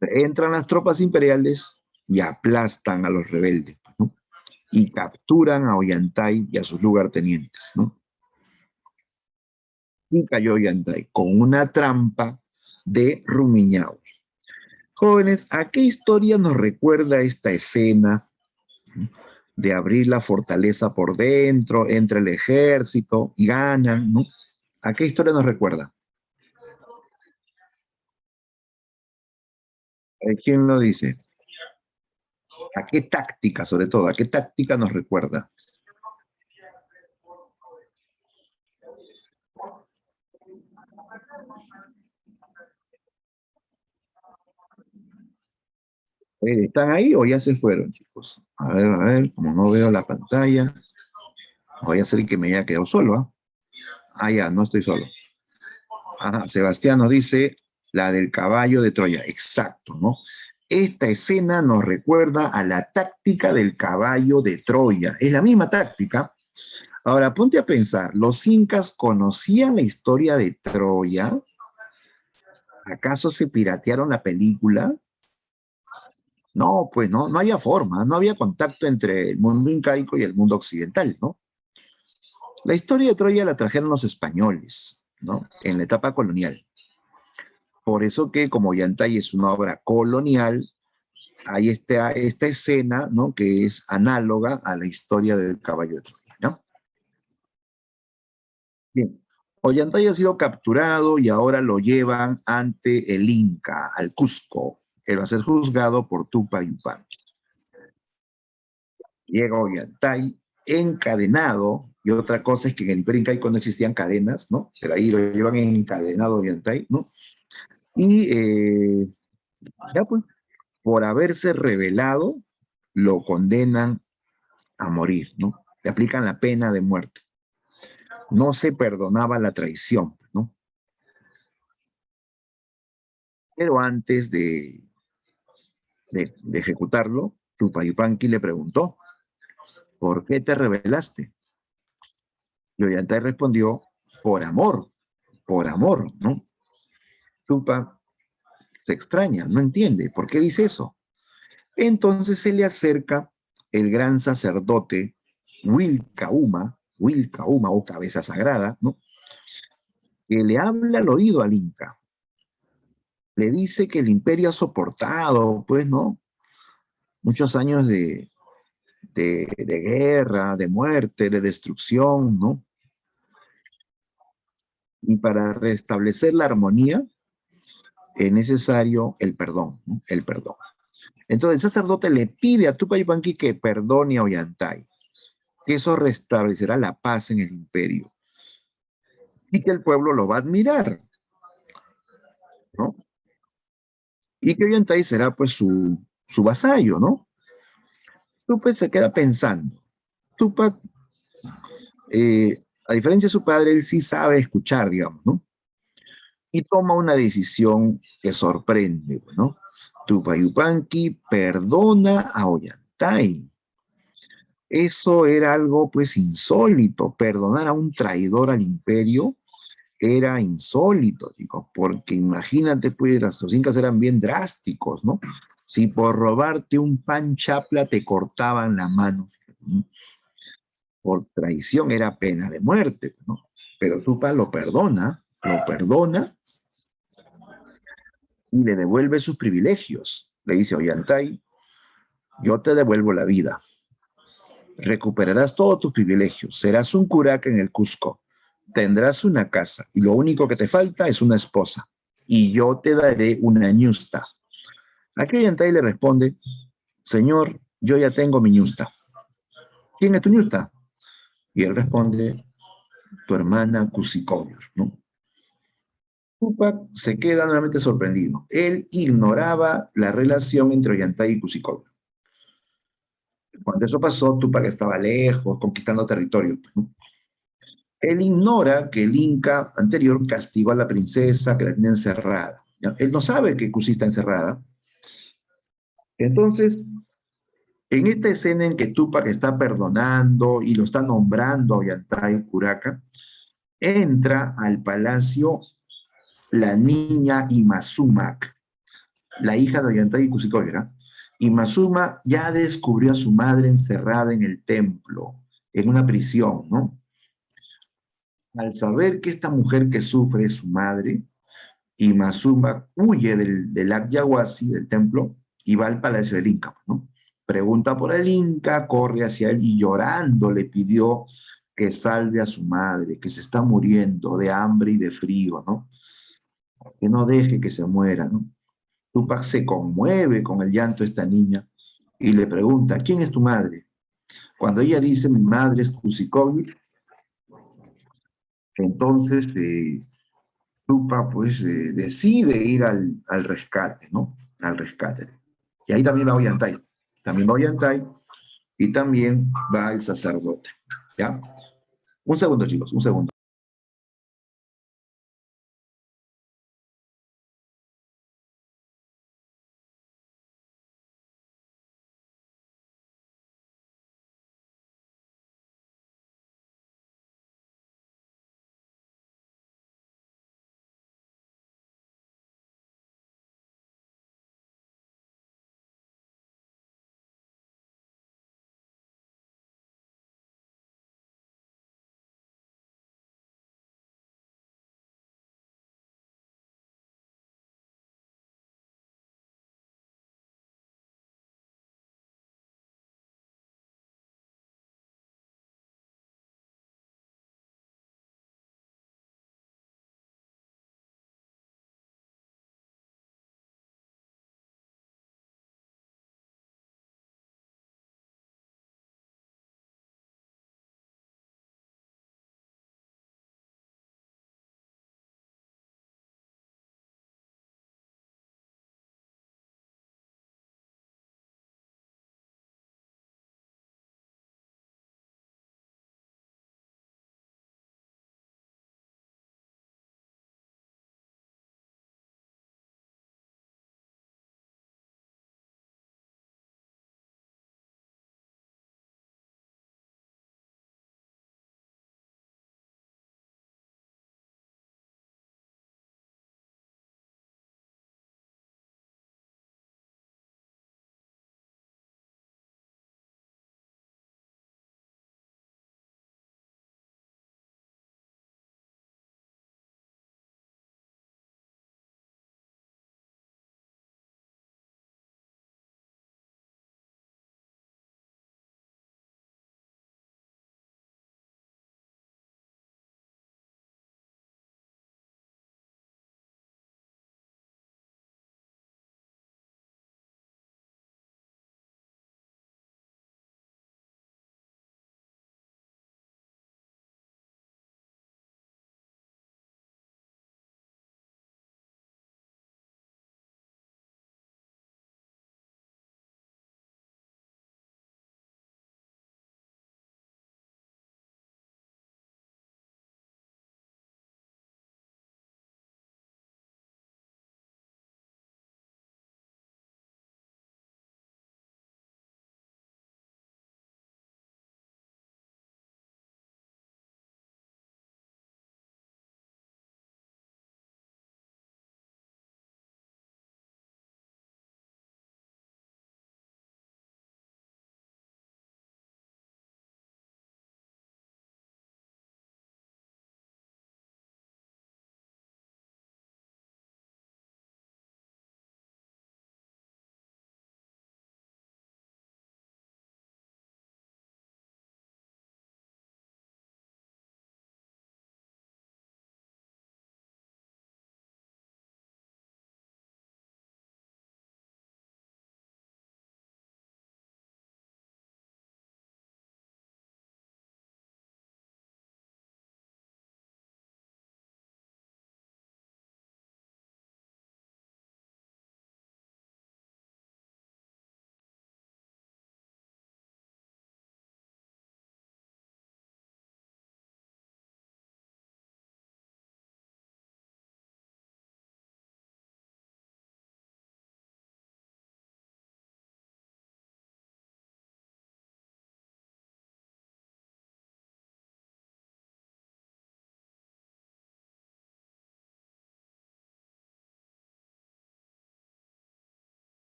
Entran las tropas imperiales y aplastan a los rebeldes, ¿no? Y capturan a Ollantay y a sus lugartenientes, ¿no? Y cayó Ollantay con una trampa de Rumiñahui. Jóvenes, ¿a qué historia nos recuerda esta escena de abrir la fortaleza por dentro, entra el ejército y ganan, ¿no? ¿A qué historia nos recuerda? ¿Quién lo dice? ¿A qué táctica, sobre todo? ¿A qué táctica nos recuerda? ¿Están ahí o ya se fueron, chicos? A ver, como no veo la pantalla, voy a hacer que me haya quedado solo, ¿ah? Ah, ya, no estoy solo. Ajá, Sebastián nos dice la del caballo de Troya. Exacto, ¿no? Esta escena nos recuerda a la táctica del caballo de Troya. Es la misma táctica. Ahora, ponte a pensar, ¿los incas conocían la historia de Troya? ¿Acaso se piratearon la película? No, pues no, no había forma, no había contacto entre el mundo incaico y el mundo occidental, ¿no? La historia de Troya la trajeron los españoles, ¿no? En la etapa colonial. Por eso que como Ollantay es una obra colonial, hay esta escena, ¿no? Que es análoga a la historia del caballo de Troya, ¿no? Bien, Ollantay ha sido capturado y ahora lo llevan ante el Inca, al Cusco. Él va a ser juzgado por Tupac Yupanqui. Llega Ollantay encadenado, y otra cosa es que en el Imperio Incaico no existían cadenas, ¿no? Pero ahí lo llevan encadenado Ollantay, ¿no? Y ya pues, por haberse rebelado, lo condenan a morir, ¿no? Le aplican la pena de muerte. no se perdonaba la traición, ¿no? Pero antes de ejecutarlo, Tupac le preguntó, ¿por qué te rebelaste? Y Ollantay respondió, por amor, ¿no? Tupac se extraña, no entiende, ¿por qué dice eso? Entonces se le acerca el gran sacerdote Wilcauma o cabeza sagrada, ¿no? Que le habla al oído al Inca. Le dice que el imperio ha soportado, pues, ¿no? Muchos años de guerra, de muerte, de destrucción, ¿no? Y para restablecer la armonía es necesario el perdón, ¿no? El perdón. Entonces el sacerdote le pide a Tupac Yupanqui que perdone a Ollantay, que eso restablecerá la paz en el imperio y que el pueblo lo va a admirar, ¿no? Y que Ollantay será pues su vasallo, ¿no? Tupac se queda pensando. Tupac, a diferencia de su padre, él sí sabe escuchar, digamos, ¿no? Y toma una decisión que sorprende, ¿no? Tupac Yupanqui perdona a Ollantay. Eso era algo pues insólito, perdonar a un traidor al imperio era insólito, chicos, porque imagínate, pues los incas eran bien drásticos, ¿no? Si por robarte un pan chapla te cortaban la mano, ¿no? Por traición era pena de muerte, ¿no? Pero Tupac lo perdona y le devuelve sus privilegios. Le dice, Ollantay, yo te devuelvo la vida, recuperarás todos tus privilegios, serás un curaca en el Cusco, tendrás una casa y lo único que te falta es una esposa y yo te daré una ñusta. Aquí Ollantay le responde, señor, yo ya tengo mi ñusta. ¿Quién es tu ñusta? Y él responde, tu hermana Cusicoyor, ¿no? Tupac se queda nuevamente sorprendido. Él ignoraba la relación entre Ollantay y Cusicoyor. Cuando eso pasó, Tupac estaba lejos, conquistando territorio, ¿no? Él ignora que el Inca anterior castigó a la princesa que la tiene encerrada, ¿ya? Él no sabe que Cusi está encerrada. Entonces, en esta escena en que Tupac está perdonando y lo está nombrando a Ollantay Curaca, entra al palacio la niña Imazumac, la hija de Ollantay Cusicoira. Imazuma ya descubrió a su madre encerrada en el templo, en una prisión, ¿no? Al saber que esta mujer que sufre es su madre, Imazuma huye del Yaguasi, del templo, y va al palacio del Inca, ¿no? Pregunta por el Inca, corre hacia él y llorando le pidió que salve a su madre, que se está muriendo de hambre y de frío, ¿no? Que no deje que se muera, ¿no? Tupac se conmueve con el llanto de esta niña y le pregunta, ¿quién es tu madre? Cuando ella dice, mi madre es Cusicobi, entonces Tupac pues decide ir al rescate, ¿no? Al rescate. Y ahí también va Ollantay. También va Ollantay y también va el sacerdote. ¿Ya? Un segundo, chicos, un segundo.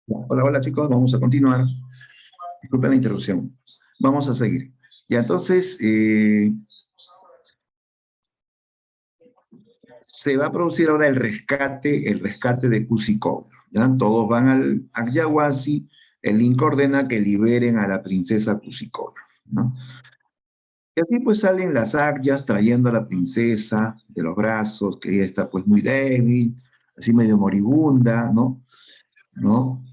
Hola, hola chicos, vamos a continuar. Disculpen la interrupción. Vamos a seguir. Ya, entonces, se va a producir ahora el rescate de Kusikov. ¿Ya? Todos van al Yaguasi, el Link ordena que liberen a la princesa Kusikov, ¿no? Y así pues salen las Aryas trayendo a la princesa de los brazos, que ella está pues muy débil, así medio moribunda, ¿no? ¿No?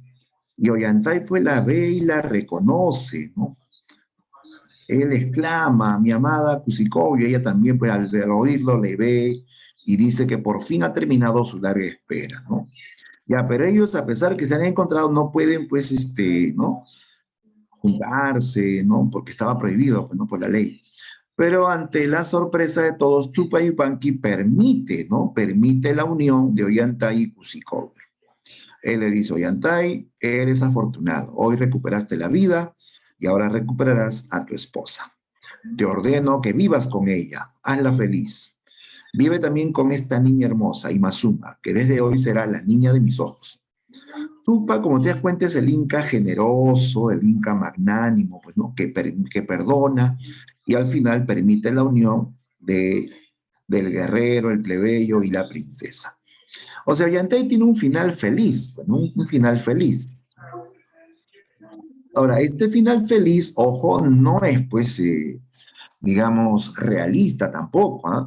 Y Ollantay pues la ve y la reconoce, ¿no? Él exclama, mi amada Kusikov, y ella también pues al oírlo le ve y dice que por fin ha terminado su larga espera, ¿no? Ya, pero ellos, a pesar que se han encontrado, no pueden, pues, ¿no? Juntarse, ¿no? Porque estaba prohibido, pues, ¿no? Por la ley. Pero ante la sorpresa de todos, Tupac Yupanqui permite, ¿no? Permite la unión de Ollantay y Kusikov. Él le dice, Ollantay, eres afortunado. Hoy recuperaste la vida y ahora recuperarás a tu esposa. Te ordeno que vivas con ella. Hazla feliz. Vive también con esta niña hermosa, Imazuma, que desde hoy será la niña de mis ojos. Tupac, como te das cuenta, es el Inca generoso, el Inca magnánimo, pues, ¿no? Que perdona y al final permite la unión del guerrero, el plebeyo y la princesa. O sea, Ollantay tiene un final feliz, ¿no? Un final feliz. Ahora, este final feliz, ojo, no es, pues, digamos, realista tampoco, ¿eh?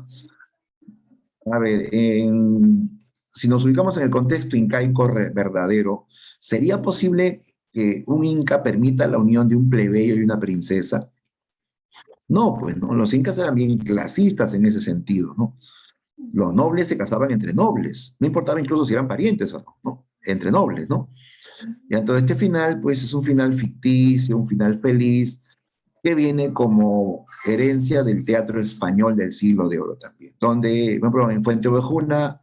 A ver, si nos ubicamos en el contexto incaico verdadero, ¿sería posible que un inca permita la unión de un plebeyo y una princesa? No, pues no, los incas eran bien clasistas en ese sentido, ¿no? Los nobles se casaban entre nobles, no importaba incluso si eran parientes o no, ¿no? Entre nobles, ¿no? Y entonces este final, pues es un final ficticio, un final feliz, que viene como herencia del teatro español del siglo de oro también, donde, por ejemplo, en Fuente Ovejuna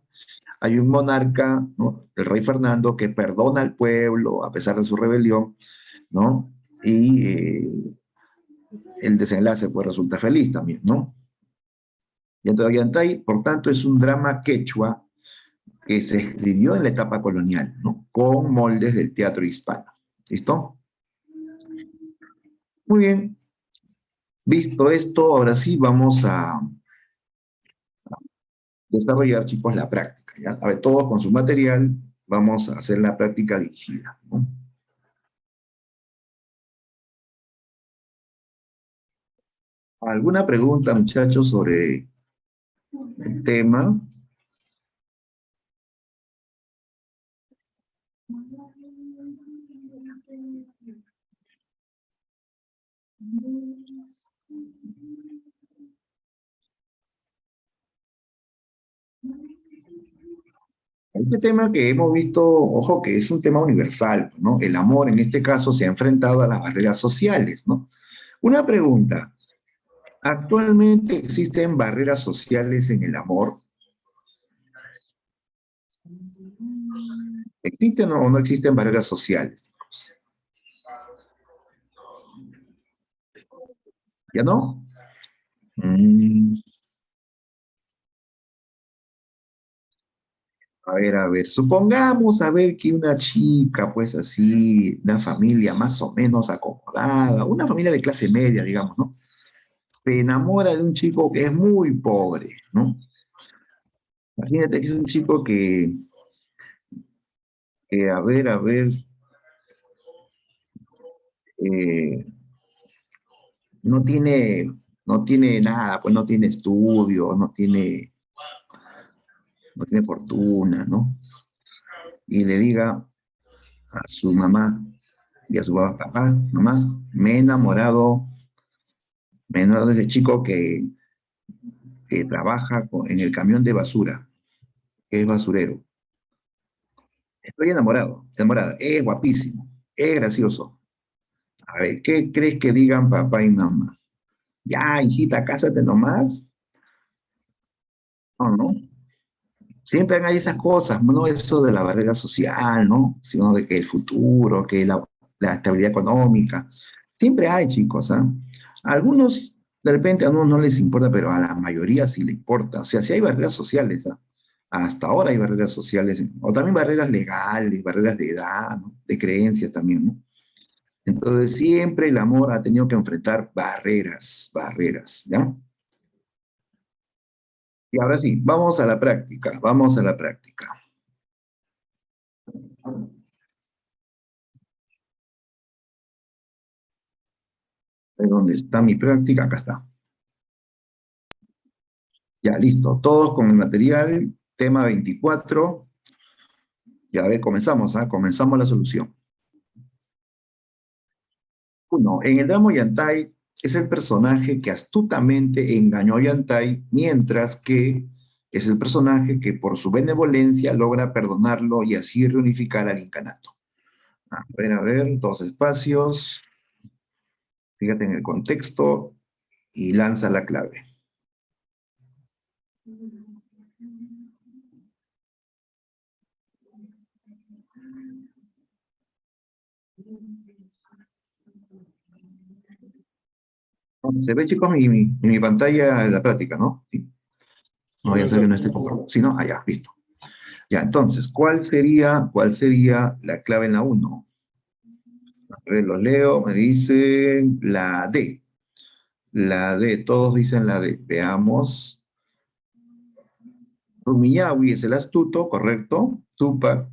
hay un monarca, ¿no? El rey Fernando, que perdona al pueblo a pesar de su rebelión, ¿no? Y el desenlace pues resulta feliz también, ¿no? Y entonces Ollantay, por tanto, es un drama quechua que se escribió en la etapa colonial, ¿no? Con moldes del teatro hispano. ¿Listo? Muy bien. Visto esto, ahora sí vamos a desarrollar, chicos, la práctica. ¿Ya? A ver, todos con su material, vamos a hacer la práctica dirigida, ¿no? ¿Alguna pregunta, muchachos, sobre el tema? Este tema que hemos visto, ojo, que es un tema universal, ¿no? El amor en este caso se ha enfrentado a las barreras sociales, ¿no? Una pregunta, ¿actualmente existen barreras sociales en el amor? ¿Existen o no existen barreras sociales? ¿Ya no? Mm, a ver, supongamos a ver que una chica, pues así, una familia más o menos acomodada, una familia de clase media, digamos, ¿no? Se enamora de un chico que es muy pobre, ¿no? Imagínate que es un chico a ver, eh, no tiene, no tiene nada, pues no tiene estudio, no tiene fortuna, ¿no? Y le diga a su mamá y a su papá, mamá, me he enamorado de ese chico que trabaja en el camión de basura, que es basurero. Estoy enamorado, enamorada, es guapísimo, es gracioso. A ver, ¿qué crees que digan papá y mamá? Ya, hijita, cásate nomás. No, no. Siempre hay esas cosas, no eso de la barrera social, ¿no? Sino de que el futuro, que la estabilidad económica. Siempre hay, chicos, ¿ah? A algunos, de repente, a unos no les importa, pero a la mayoría sí le importa. O sea, sí hay barreras sociales, ¿ah? Hasta ahora hay barreras sociales, o también barreras legales, barreras de edad, ¿no? De creencias también, ¿no? Entonces siempre el amor ha tenido que enfrentar barreras, ¿ya? Y ahora sí, vamos a la práctica, vamos a la práctica. ¿Dónde está mi práctica? Acá está. Ya, listo. Todos con el material, tema 24. Ya, a ver, comenzamos, ¿ah? Comenzamos la solución. 1. En el drama Ollantay es el personaje que astutamente engañó a Ollantay, mientras que es el personaje que por su benevolencia logra perdonarlo y así reunificar al incanato. A ver, dos espacios. Fíjate en el contexto y lanza la clave. Se ve, chicos, mi pantalla en la práctica, ¿no? Sí. No voy a hacer que no esté conforme. Si no, allá, listo. Ya, entonces, ¿cuál sería la clave en la 1? A ver, los leo, me dicen la D. La D, todos dicen la D. Veamos. Rumiñahui es el astuto, correcto. Tupac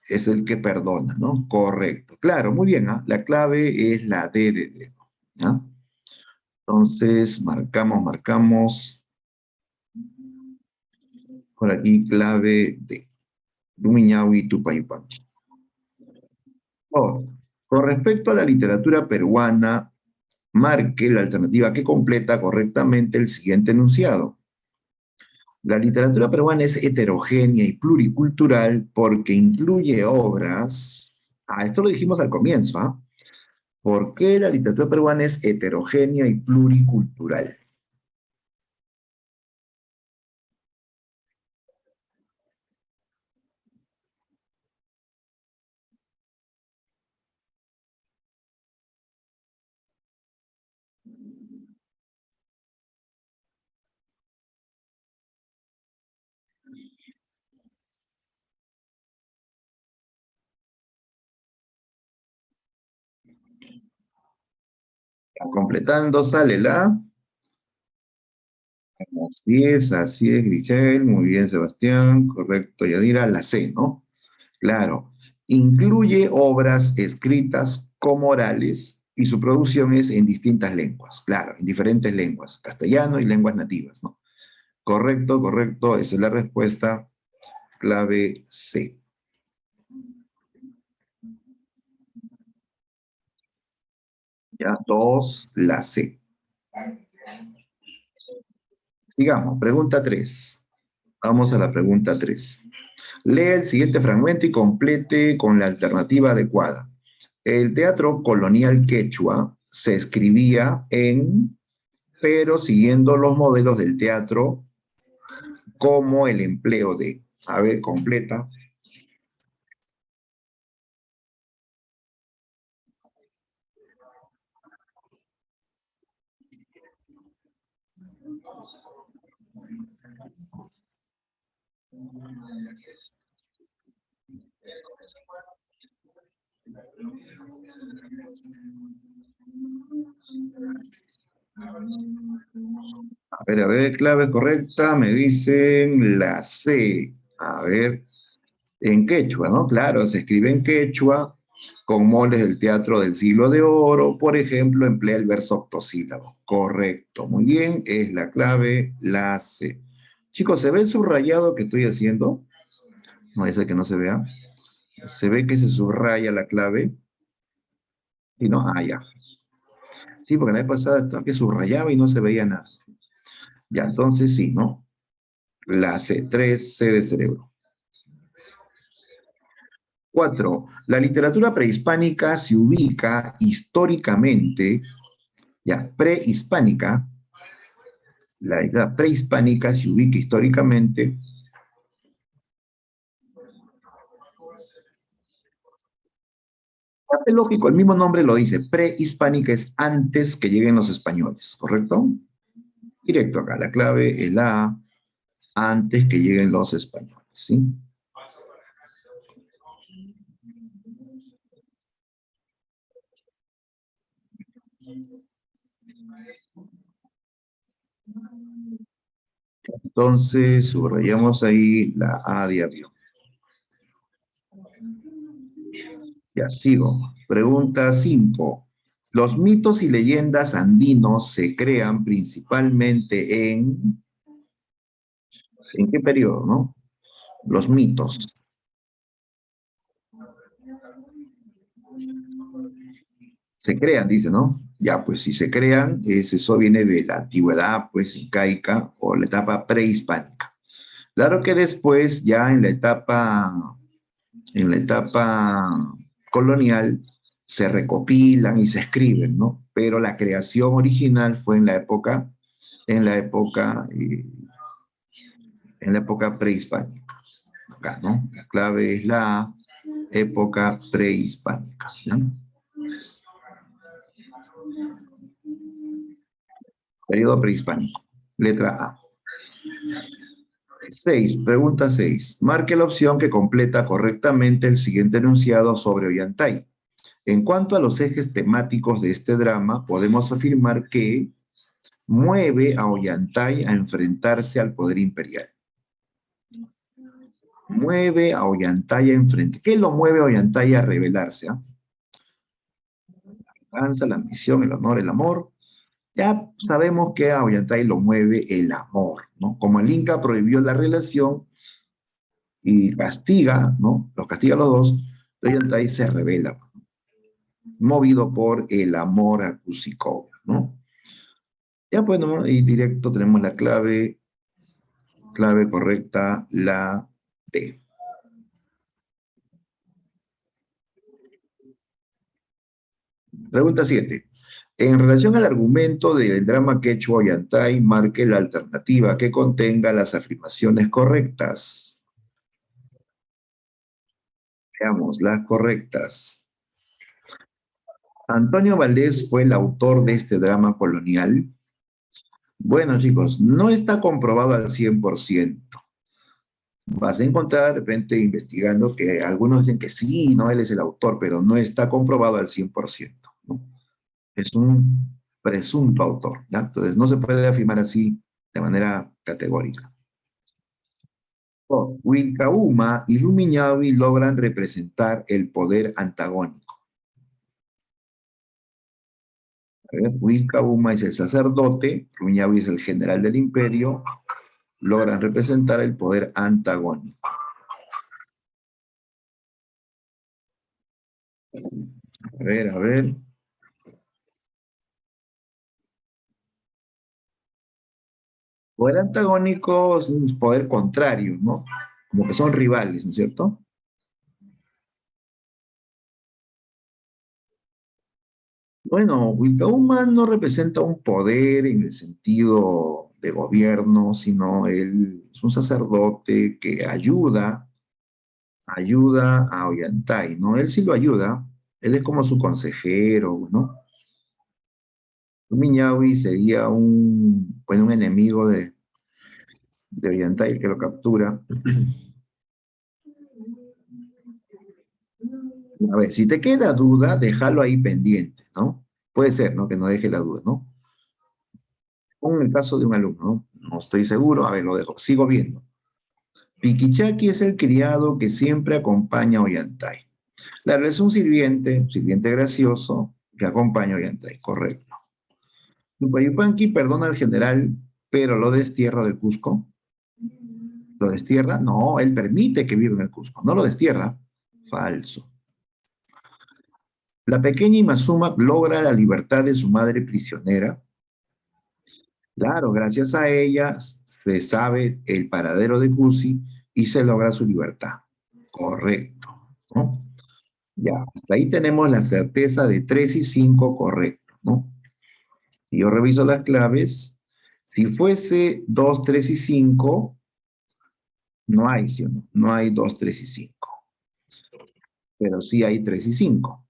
es el que perdona, ¿no? Correcto. Claro, muy bien, ¿ah? La clave es la D de dedo, ¿ah? Entonces, marcamos. Por aquí, clave D. Rumiñahui, Tupac y Pac. Dos. Con respecto a la literatura peruana, marque la alternativa que completa correctamente el siguiente enunciado. La literatura peruana es heterogénea y pluricultural porque incluye obras. Esto lo dijimos al comienzo, ¿ah? ¿Por qué la literatura peruana es heterogénea y pluricultural? Completando, sale la. Así es, Grichel, muy bien, Sebastián, correcto, Yadira, la C, ¿no? Claro, incluye obras escritas como orales y su producción es en distintas lenguas, claro, en diferentes lenguas, castellano y lenguas nativas, ¿no? Correcto, esa es la respuesta, clave C. Ya, 2, la C. Sigamos, pregunta 3. Vamos a la pregunta 3. Lea el siguiente fragmento y complete con la alternativa adecuada. El teatro colonial quechua se escribía pero siguiendo los modelos del teatro como el empleo de. A ver, completa. A ver, clave correcta, me dicen la C. A ver, en quechua, ¿no? Claro, se escribe en quechua con moldes del teatro del siglo de oro, por ejemplo, emplea el verso octosílabo. Correcto, muy bien, es la clave, la C. Chicos, ¿se ve el subrayado que estoy haciendo? No, ese que no se vea. Se ve que se subraya la clave. Y no, ya. Sí, porque la vez pasada estaba que subrayaba y no se veía nada. Ya, entonces sí, ¿no? La C, 3, C de cerebro. 4. La literatura prehispánica se ubica históricamente, ya, prehispánica, la literatura prehispánica se ubica históricamente es lógico, el mismo nombre lo dice, prehispánica es antes que lleguen los españoles, ¿correcto? Directo acá, la clave es la antes que lleguen los españoles, ¿sí? Entonces, subrayamos ahí la A de avión. Ya sigo. Pregunta 5. Los mitos y leyendas andinos se crean principalmente ¿en qué periodo, no? Los mitos. Se crean, dice, ¿no? Ya, pues si se crean, eso viene de la antigüedad, pues, incaica o la etapa prehispánica. Claro que después, ya en la etapa colonial, se recopilan y se escriben, ¿no? Pero la creación original fue en la época, en la época prehispánica. Acá, ¿no? La clave es la época prehispánica, ¿no? Periodo prehispánico. Letra A. 6. Pregunta 6. Marque la opción que completa correctamente el siguiente enunciado sobre Ollantay. En cuanto a los ejes temáticos de este drama, podemos afirmar que mueve a Ollantay a enfrentarse al poder imperial. Mueve a Ollantay a enfrentarse. ¿Qué lo mueve a Ollantay a rebelarse? La venganza, la ambición, el honor, el amor. Ya sabemos que a Ollantay lo mueve el amor, ¿no? Como el Inca prohibió la relación y castiga, ¿no? Los castiga a los dos, Ollantay se revela, movido por el amor a Cusicó, ¿no? Ya pues, ¿no? Y directo tenemos la clave correcta, la D. Pregunta 7. En relación al argumento del drama quechua Ollantay, marque la alternativa que contenga las afirmaciones correctas. Veamos las correctas. Antonio Valdés fue el autor de este drama colonial. Bueno, chicos, no está comprobado al 100%. Vas a encontrar, de repente, investigando que algunos dicen que sí, no, él es el autor, pero no está comprobado al 100%, ¿no? Es un presunto autor, ¿ya? Entonces, no se puede afirmar así de manera categórica. Wilcauma y Rumiñahui logran representar el poder antagónico. Wilcauma es el sacerdote, Rumiñahui es el general del imperio, logran representar el poder antagónico. A ver, a ver. Poder antagónico es un poder contrario, ¿no? Como que son rivales, ¿no es cierto? Bueno, Wilcauma no representa un poder en el sentido de gobierno, sino él es un sacerdote que ayuda a Ollantay, ¿no? Él sí lo ayuda, él es como su consejero, ¿no? Miñahui sería un enemigo de Ollantay que lo captura. A ver, si te queda duda, déjalo ahí pendiente, ¿no? Puede ser, ¿no? Que no deje la duda, ¿no? Con el caso de un alumno, ¿no? No estoy seguro, a ver, lo dejo, sigo viendo. Piquichaki es el criado que siempre acompaña a Ollantay. Claro, es un sirviente gracioso que acompaña a Ollantay, correcto. Yupanqui perdona al general, pero lo destierra del Cusco. ¿Lo destierra? No, él permite que viva en el Cusco, no lo destierra. Falso. La pequeña Imazuma logra la libertad de su madre prisionera. Claro, gracias a ella se sabe el paradero de Cusi y se logra su libertad. Correcto, ¿no? Ya, hasta ahí tenemos la certeza de 3 y 5 correcto, ¿no? Si yo reviso las claves, si fuese 2, 3 y 5, no hay, ¿sí o no? No hay 2, 3 y 5. Pero sí hay 3 y 5.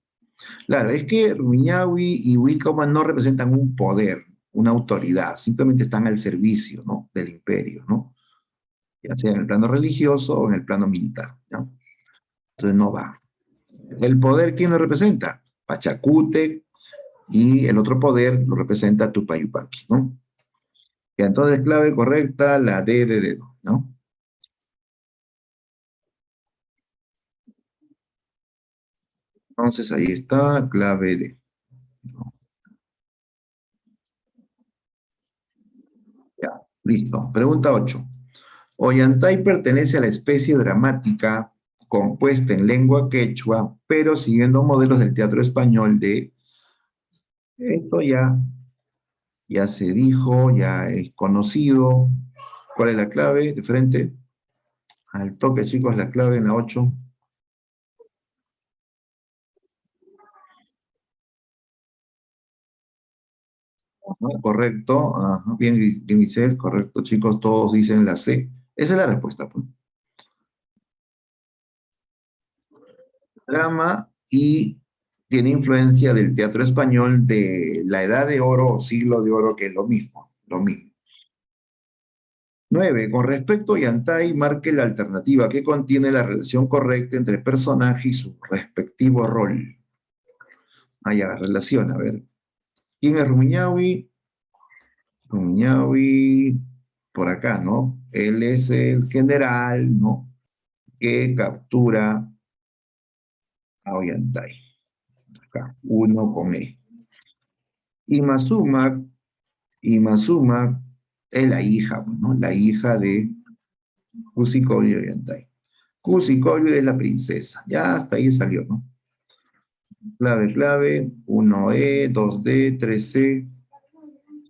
Claro, es que Rumiñahui y Wilcoman no representan un poder, una autoridad, simplemente están al servicio, ¿no? Del imperio, ¿no? ya sea en el plano religioso o en el plano militar, ¿ya? Entonces no va. El poder, ¿quién lo representa? Pachacute, y el otro poder lo representa Tupayupanqui, ¿no? Ya, entonces, clave correcta, la D de dedo, ¿no? Entonces, ahí está, clave D. ¿No? Ya, listo. Pregunta 8. Ollantay pertenece a la especie dramática compuesta en lengua quechua, pero siguiendo modelos del teatro español de... Esto ya se dijo, ya es conocido. ¿Cuál es la clave? De frente. Al toque, chicos, la clave en la 8. ¿No? Correcto. Ajá, bien, bien, Giselle, correcto, chicos, todos dicen la C. Esa es la respuesta, pues. Drama y tiene influencia del teatro español de la Edad de Oro o Siglo de Oro, que es lo mismo, lo mismo. 9. Con respecto a Yantai, marque la alternativa que contiene la relación correcta entre personaje y su respectivo rol. Ah, ya, relación, a ver. ¿Quién es Rumiñahui? Rumiñahui, por acá, ¿no? Él es el general, ¿no? Que captura a Ollantay. Acá, uno con E. Imazuma, Imazuma es la hija, ¿no? La hija de Kusikoyo y Ollantay. Kusikoyo es la princesa. Ya hasta ahí salió, ¿no? Clave, clave. 1E, 2D, 3C.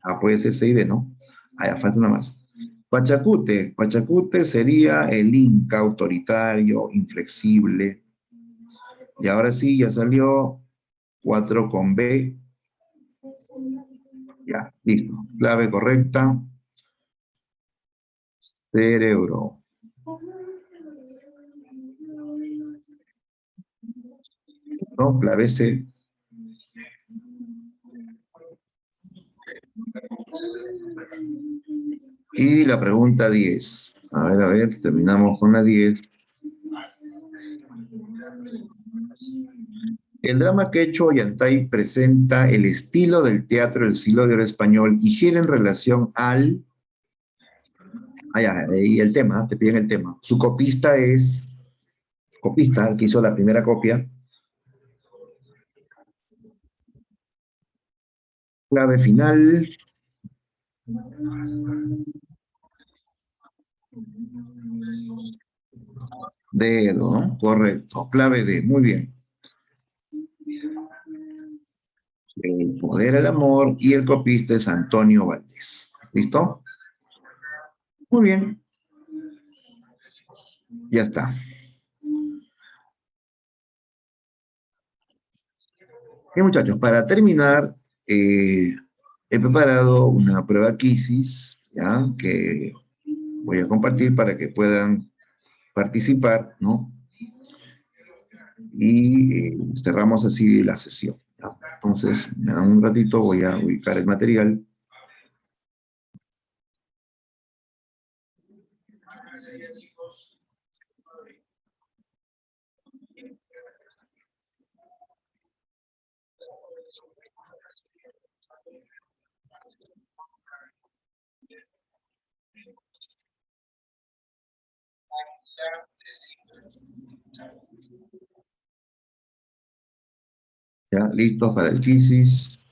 Ah, puede ser 6D, ¿no? Ah, ya falta una más. Pachacute. Pachacute sería el inca autoritario, inflexible. Y ahora sí, ya salió 4 con B. Ya, listo. Clave correcta. Cerebro. ¿No? Clave C. Y la pregunta 10. A ver, terminamos con la 10. El drama quechua Ollantay presenta el estilo del teatro del siglo de oro español y gira en relación al... Ah, ya, y el tema, te piden el tema. Su copista es... Copista, el que hizo la primera copia. Clave final. Dedo, ¿no? Correcto. Clave D. Muy bien. El poder, el amor y el copista es Antonio Valdés. ¿Listo? Muy bien. Ya está. Bien, muchachos, para terminar, he preparado una prueba quizzes, ¿ya? Que voy a compartir para que puedan participar, ¿no? Y cerramos así la sesión, ¿ya? Entonces, me dan un ratito, voy a ubicar el material. ¿Ya? ¿Listos para el quizzes?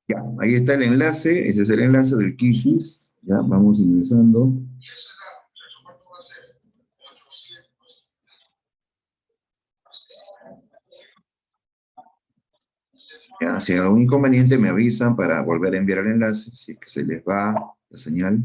Ya, ahí está el enlace, ese es el enlace del quizzes. Ya, vamos ingresando. Ya, si hay algún inconveniente me avisan para volver a enviar el enlace, si es que se les va la señal.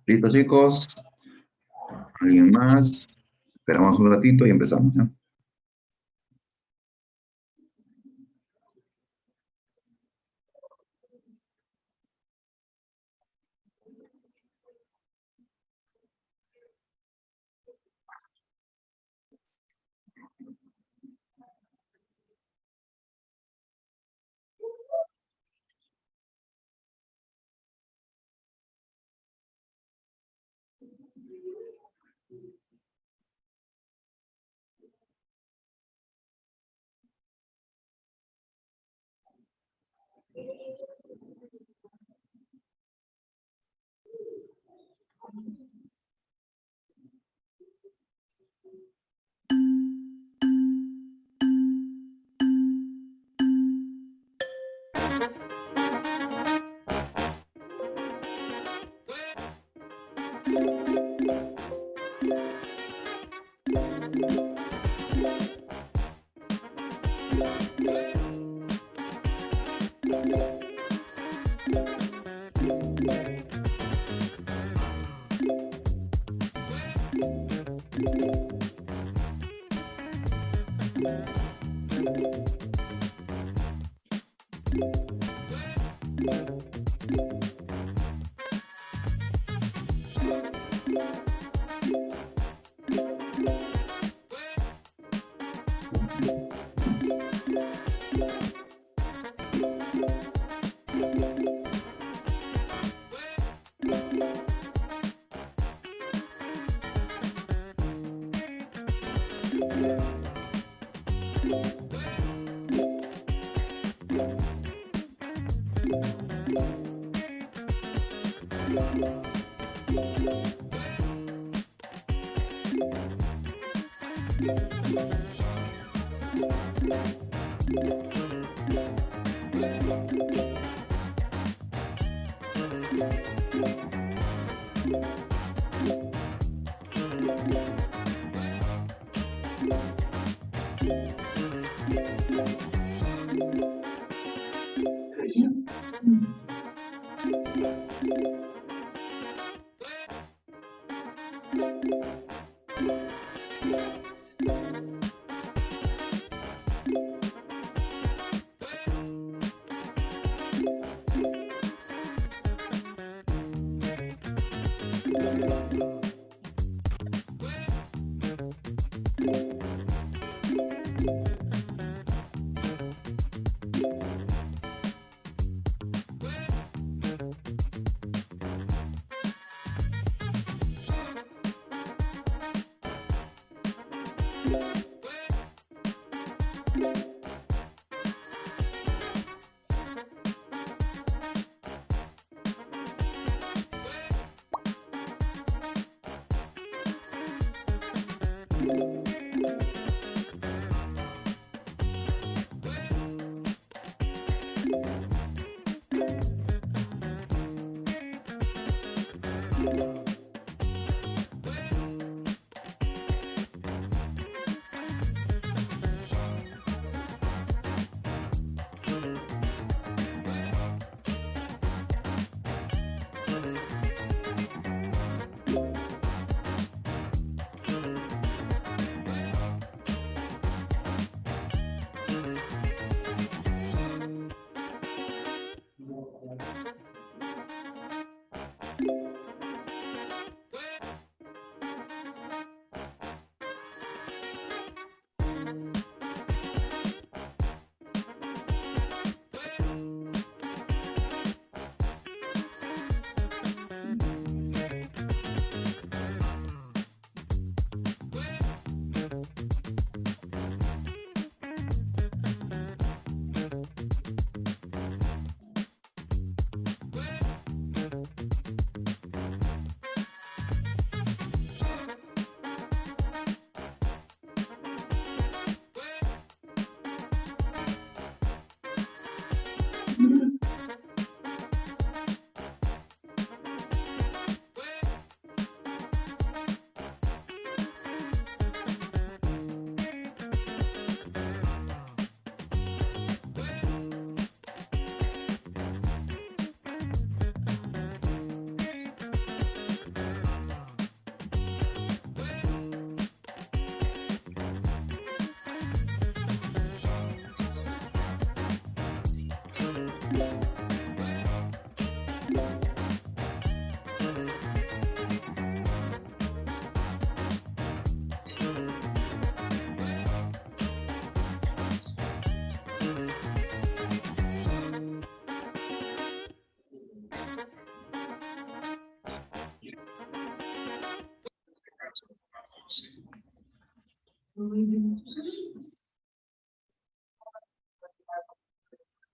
¿Listo, chicos? ¿Alguien más? Esperamos un ratito y empezamos, ¿ya?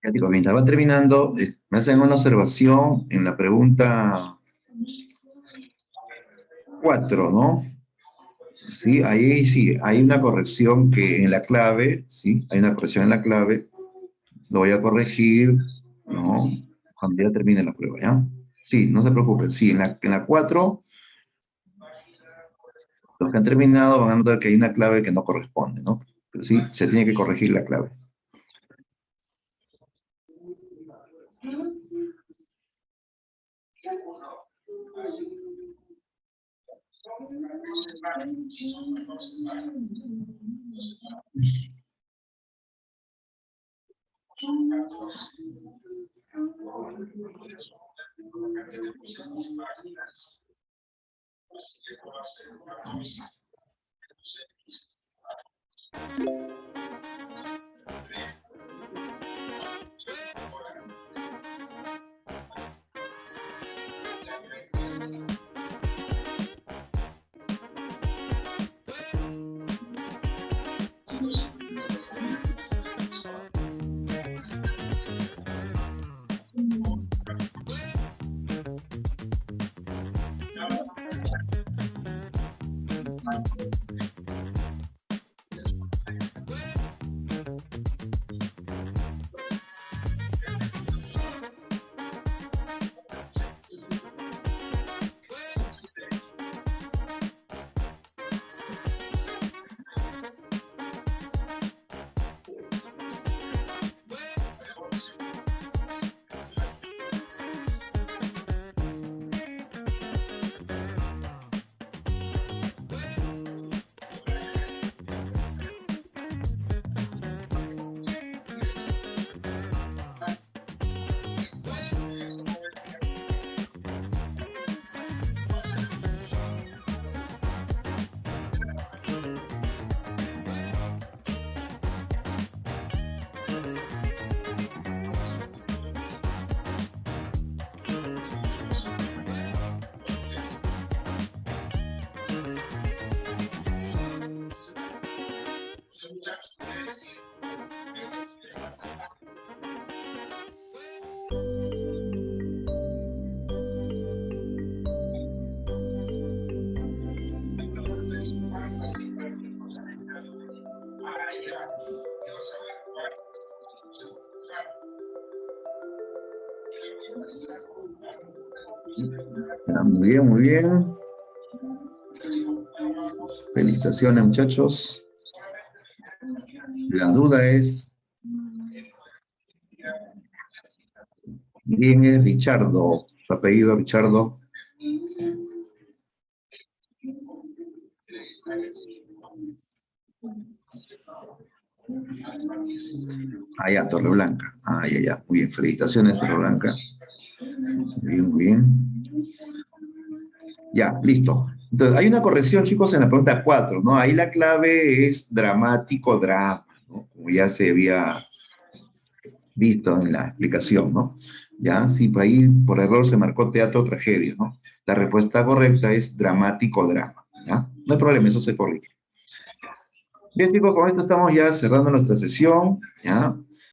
Ya digo, mientras va terminando, me hacen una observación en la pregunta 4, ¿no? Sí, hay una corrección que en la clave, sí, hay una corrección en la clave, lo voy a corregir, ¿no? Cuando ya termine la prueba, ¿ya? Sí, no se preocupen, sí, en la 4, los que han terminado van a notar que hay una clave que no corresponde, ¿no? Pero sí, se tiene que corregir la clave. Muy bien, muy bien. Felicitaciones, muchachos. La duda es, ¿quién es Richardo? Su apellido, Richardo. Ah, ya, Torreblanca. Ah, ya. Muy bien, felicitaciones, Torreblanca. Muy bien, muy bien. Ya, listo. Entonces, hay una corrección, chicos, en la pregunta 4, ¿no? Ahí la clave es dramático, drama, ¿no? Como ya se había visto en la explicación, ¿no? Ya, sí, por ahí por error se marcó teatro, tragedia, ¿no? La respuesta correcta es dramático, drama, ¿ya? No hay problema, eso se corrige. Bien, chicos, con esto estamos ya cerrando nuestra sesión, ¿ya?